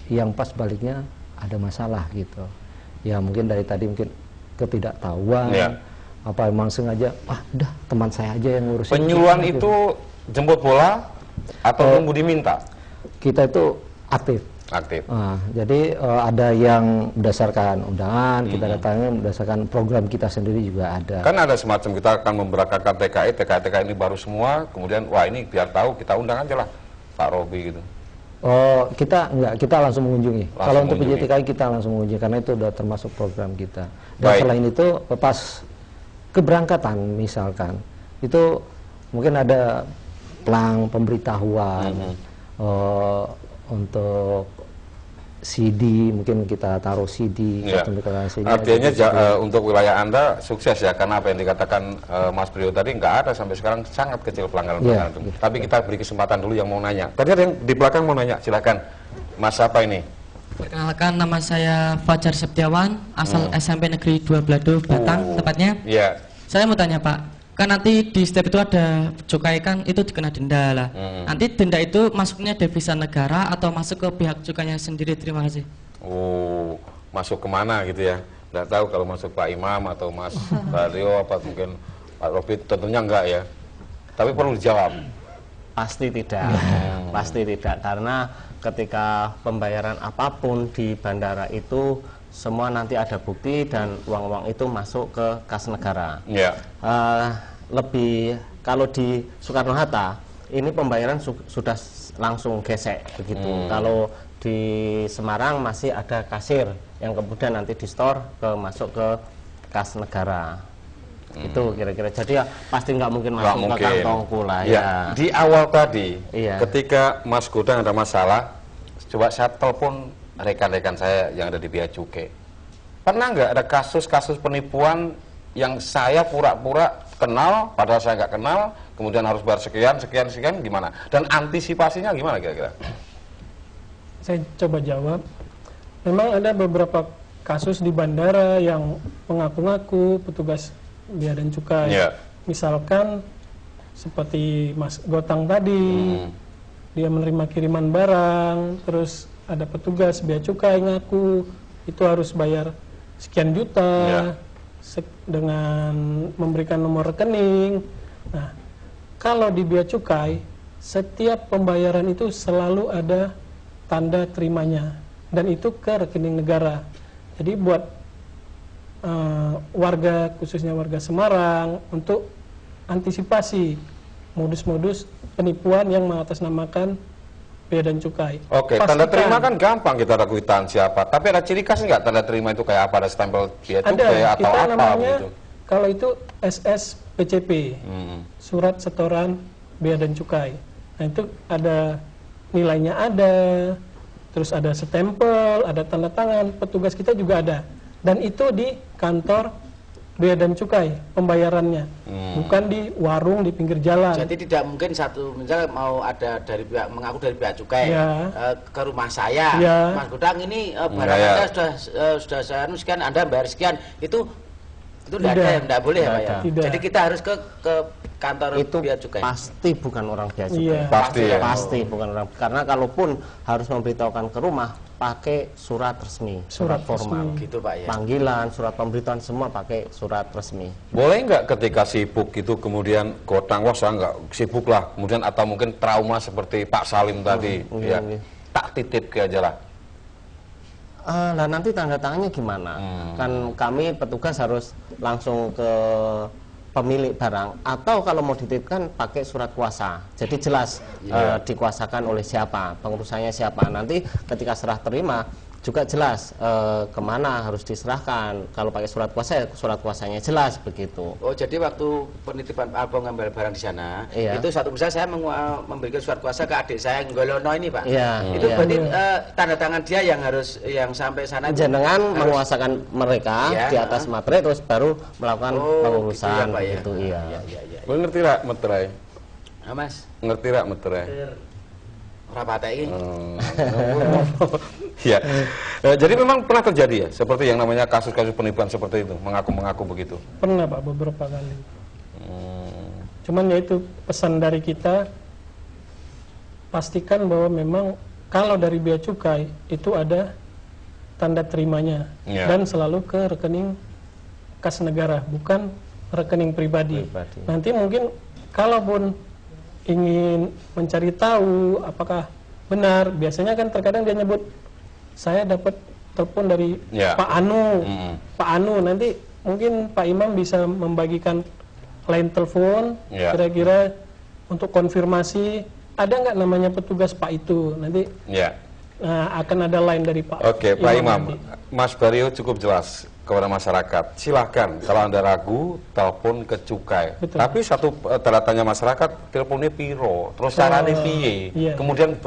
yang pas baliknya ada masalah gitu ya, mungkin dari tadi mungkin ketidaktahuan apa emang sengaja udah teman saya aja yang ngurusin. Penyuluhan itu jemput bola atau nunggu diminta? Kita itu aktif. Jadi ada yang berdasarkan undangan, kita datangnya berdasarkan program kita sendiri juga ada. Kan ada semacam kita akan memberangkatkan TKI ini baru semua, kemudian wah ini biar tahu kita undang aja lah Pak Robi gitu. Kita langsung mengunjungi. Kalau untuk PJTKI kita langsung mengunjungi karena itu udah termasuk program kita. Dan selain itu pas keberangkatan misalkan itu mungkin ada pelang pemberitahuan untuk CD, mungkin kita taruh CD. Artinya untuk wilayah Anda sukses ya, karena apa yang dikatakan Mas Brio tadi nggak ada sampai sekarang, sangat kecil pelanggaran-pelanggaran itu. Tapi kita beri kesempatan dulu yang mau nanya. Tadi ada yang di belakang mau nanya, silakan. Mas apa ini? Perkenalkan, nama saya Fajar Septiawan, asal SMP Negeri 2 Blado, Batang tepatnya. Saya mau tanya Pak, kan nanti di setiap itu ada cukai, kan itu dikena denda lah. Nanti denda itu masuknya devisa negara atau masuk ke pihak cukainya sendiri? Terima kasih. Oh, masuk kemana gitu ya? Nggak tahu kalau masuk Pak Imam atau Mas Baryo apa mungkin Pak Robi, tentunya enggak ya. Tapi perlu dijawab. Pasti tidak, pasti tidak, karena ketika pembayaran apapun di bandara itu semua nanti ada bukti dan uang-uang itu masuk ke kas negara. Yeah. Lebih kalau di Soekarno Hatta ini pembayaran sudah langsung gesek begitu. Kalau di Semarang masih ada kasir yang kemudian nanti di store masuk ke kas negara. Itu kira-kira, jadi ya pasti nggak mungkin masuk ke kantongku lah ya. Di awal tadi ketika Mas Godang ada masalah, coba saya telepon rekan-rekan saya yang ada di Bea Cukai. Pernah nggak ada kasus-kasus penipuan yang saya pura-pura kenal padahal saya nggak kenal, kemudian harus bayar sekian gimana, dan antisipasinya gimana kira-kira? Saya coba jawab. Memang ada beberapa kasus di bandara yang mengaku-ngaku petugas Bea dan Cukai. Misalkan seperti Mas Gotang tadi, dia menerima kiriman barang, terus ada petugas Bea Cukai ngaku itu harus bayar sekian juta dengan memberikan nomor rekening. Nah, kalau di Bea Cukai setiap pembayaran itu selalu ada tanda terimanya dan itu ke rekening negara. Jadi buat warga, khususnya warga Semarang, untuk antisipasi modus-modus penipuan yang mengatasnamakan Bea dan Cukai. Oke, tanda terima kan gampang, kita ada kwitansi apa, tapi ada ciri khas nggak tanda terima itu kayak apa, ada stempel Bea Cukai atau kita apa namanya, gitu? Kalau itu SSPCP, Surat Setoran Bea dan Cukai. Nah itu ada nilainya ada, terus ada stempel, ada tanda tangan, petugas kita juga ada. Dan itu di kantor Bea dan Cukai pembayarannya, bukan di warung di pinggir jalan. Jadi tidak mungkin satu misal mau ada dari pihak mengaku dari Bea Cukai ke rumah saya, Mas Godang ini barang Anda sudah saya sekian, Anda bayar sekian, itu tidak ada, tidak boleh ya Pak ya. Jadi kita harus ke kantor itu Bea Cukai. Pasti bukan orang Bea Cukai. Pasti bukan orang. Karena kalaupun harus memberitahukan ke rumah, pakai surat resmi, surat formal, gitu Pak ya. Panggilan, surat pemberitahuan semua pakai surat resmi. Boleh nggak ketika sibuk itu kemudian Gotang, wah saya nggak sibuk lah, kemudian atau mungkin trauma seperti Pak Salim tadi, tak titip ke aja lah. Nah nanti tanda tangannya gimana? Kan kami petugas harus langsung ke pemilik barang, atau kalau mau dititipkan pakai surat kuasa, jadi jelas dikuasakan oleh siapa, pengurusannya siapa. Nanti ketika serah terima juga jelas kemana harus diserahkan. Kalau pakai surat kuasa, surat kuasanya jelas begitu. Oh, jadi waktu penitipan Abang ngambil barang di sana, itu satu misal saya memberikan surat kuasa ke adik saya Nggolono ini Pak. Itu berarti tanda tangan dia yang harus, yang sampai sana jenengan menguasakan mereka di atas materai, terus baru melakukan pengurusan gitu ya, Pak, Lu ngerti lah meterai? Mas ngerti lah meterai? Rapatnya ini. Ya. Jadi memang pernah terjadi ya seperti yang namanya kasus-kasus penipuan seperti itu, mengaku-mengaku begitu. Pernah Pak, beberapa kali. Cuman ya itu pesan dari kita, pastikan bahwa memang kalau dari Bea Cukai itu ada tanda terimanya dan selalu ke rekening kas negara, bukan rekening pribadi. Nanti mungkin kalaupun ingin mencari tahu apakah benar, biasanya kan terkadang dia nyebut saya dapat telepon dari Pak Anu, Pak Anu, nanti mungkin Pak Imam bisa membagikan line telepon kira-kira untuk konfirmasi ada nggak namanya petugas Pak itu, nanti akan ada line dari Pak. Oke, Pak Imam, Mas Baryo cukup jelas kepada masyarakat. Silahkan kalau Anda ragu, telepon ke Cukai. Tapi satu tanda tanya masyarakat, teleponnya piro, terus caranya piye, kemudian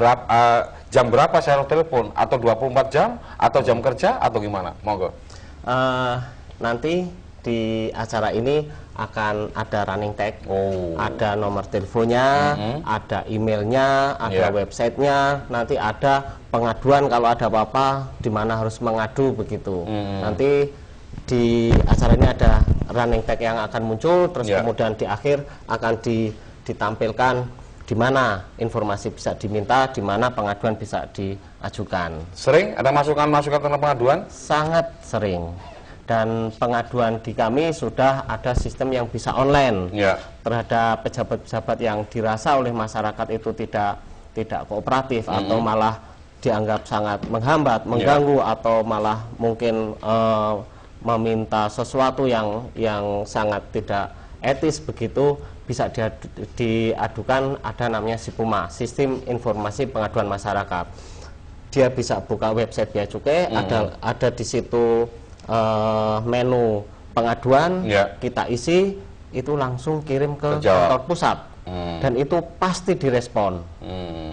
jam berapa saya telepon, atau 24 jam, atau jam kerja, atau gimana? Monggo. Nanti di acara ini akan ada running tag, ada nomor teleponnya, ada emailnya, ada websitenya, nanti ada pengaduan kalau ada apa-apa, di mana harus mengadu begitu. Nanti di acara ini ada running tag yang akan muncul, terus kemudian di akhir akan ditampilkan di mana informasi bisa diminta, di mana pengaduan bisa diajukan. Sering ada masukan-masukan tentang pengaduan? Sangat sering. Dan pengaduan di kami sudah ada sistem yang bisa online terhadap pejabat-pejabat yang dirasa oleh masyarakat itu tidak kooperatif atau malah dianggap sangat menghambat, mengganggu atau malah mungkin meminta sesuatu yang sangat tidak etis begitu, bisa diadukan. Ada namanya SIPUMA, Sistem Informasi Pengaduan Masyarakat. Dia bisa buka website Bea Cukai, ada di situ menu pengaduan, kita isi, itu langsung kirim ke kantor pusat, dan itu pasti direspon,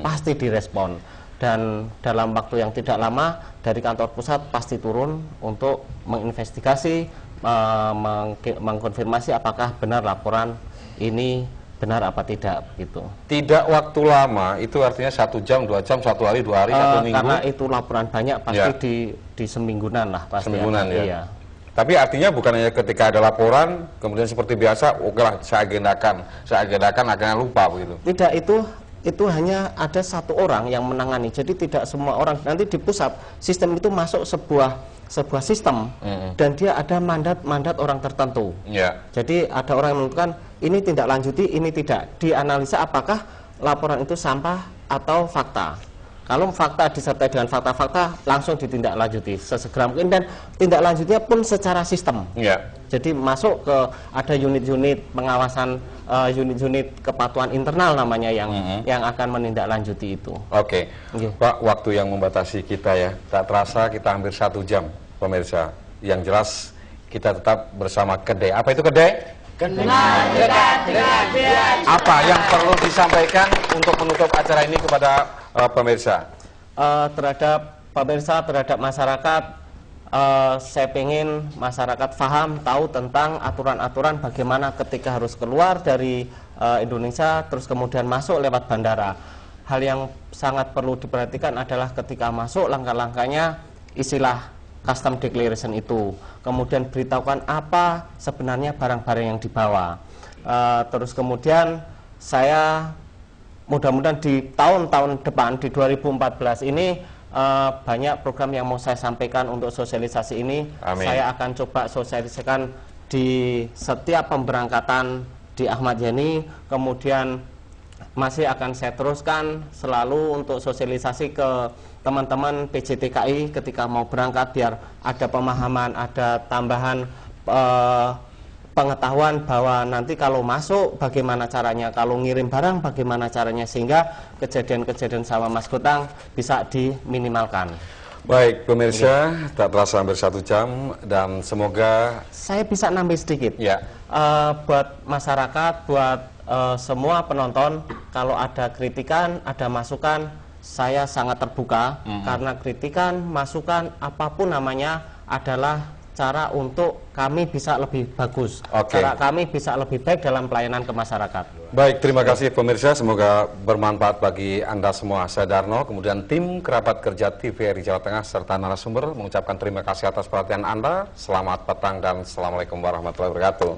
pasti direspon. Dan dalam waktu yang tidak lama dari kantor pusat pasti turun untuk menginvestigasi, mengkonfirmasi apakah benar laporan ini benar apa tidak gitu. Tidak waktu lama, itu artinya 1 jam, 2 jam, 1 hari, 2 hari, 1 minggu. Karena itu laporan banyak, pasti di seminggunan lah pasti. Seminggunan ya. Iya. Tapi artinya bukan hanya ketika ada laporan kemudian seperti biasa, oke lah saya agendakan, akhirnya lupa begitu. Tidak, itu hanya ada 1 orang yang menangani. Jadi tidak semua orang. Nanti di pusat sistem itu masuk sebuah sistem, dan dia ada mandat orang tertentu. Jadi ada orang yang menentukan ini tindak lanjuti, ini tidak. Dianalisa apakah laporan itu sampah atau fakta. Kalau fakta disertai dengan fakta-fakta, langsung ditindaklanjuti sesegera mungkin, dan tindak lanjutnya pun secara sistem. Jadi masuk ke ada unit-unit pengawasan, unit-unit kepatuhan internal namanya yang akan menindaklanjuti itu. Oke, Pak, waktu yang membatasi kita ya, tak terasa kita hampir 1 jam, pemirsa. Yang jelas kita tetap bersama Kedai. Apa itu Kedai? Kenal dekat dengan Bea Cukai. Apa yang perlu disampaikan untuk menutup acara ini kepada pemirsa? Terhadap pemirsa, terhadap masyarakat, saya ingin masyarakat paham, tahu tentang aturan-aturan bagaimana ketika harus keluar dari Indonesia, terus kemudian masuk lewat bandara. Hal yang sangat perlu diperhatikan adalah ketika masuk, langkah-langkahnya isilah custom declaration itu, kemudian beritahukan apa sebenarnya barang-barang yang dibawa. Terus kemudian saya mudah-mudahan di tahun-tahun depan, di 2014 ini, banyak program yang mau saya sampaikan untuk sosialisasi ini. Amin. Saya akan coba sosialisasikan di setiap pemberangkatan di Ahmad Yani, kemudian masih akan saya teruskan selalu untuk sosialisasi ke teman-teman PJTKI ketika mau berangkat, biar ada pemahaman, ada tambahan pengetahuan bahwa nanti kalau masuk bagaimana caranya, kalau ngirim barang bagaimana caranya, sehingga kejadian-kejadian sama Mas Gotang bisa diminimalkan. Baik pemirsa, tak terasa hampir 1 jam, dan semoga saya bisa nambah sedikit buat masyarakat, buat semua penonton, kalau ada kritikan, ada masukan, saya sangat terbuka, karena kritikan, masukan, apapun namanya adalah cara untuk kami bisa lebih bagus, cara kami bisa lebih baik dalam pelayanan ke masyarakat. Baik, terima kasih pemirsa, semoga bermanfaat bagi Anda semua. Saya Darno, kemudian tim kerabat kerja TVRI Jawa Tengah serta narasumber mengucapkan terima kasih atas perhatian Anda. Selamat petang dan Assalamualaikum warahmatullahi wabarakatuh.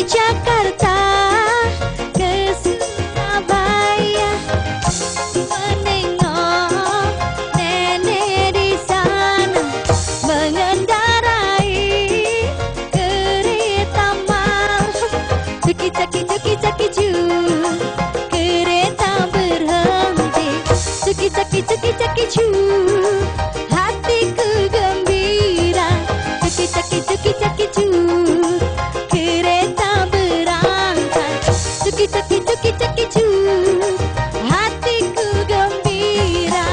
Jakarta ke Surabaya, menengok nenek di sana mengendarai kereta malam. Cuki caki cu, kereta berhenti. Cuki caki cu, hatiku gembira. Cuki caki cu, kereta berangkat. Cuki caki cu, hatiku gembira.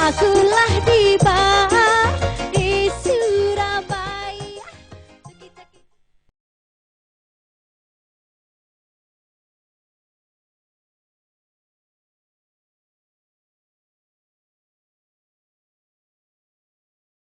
Aku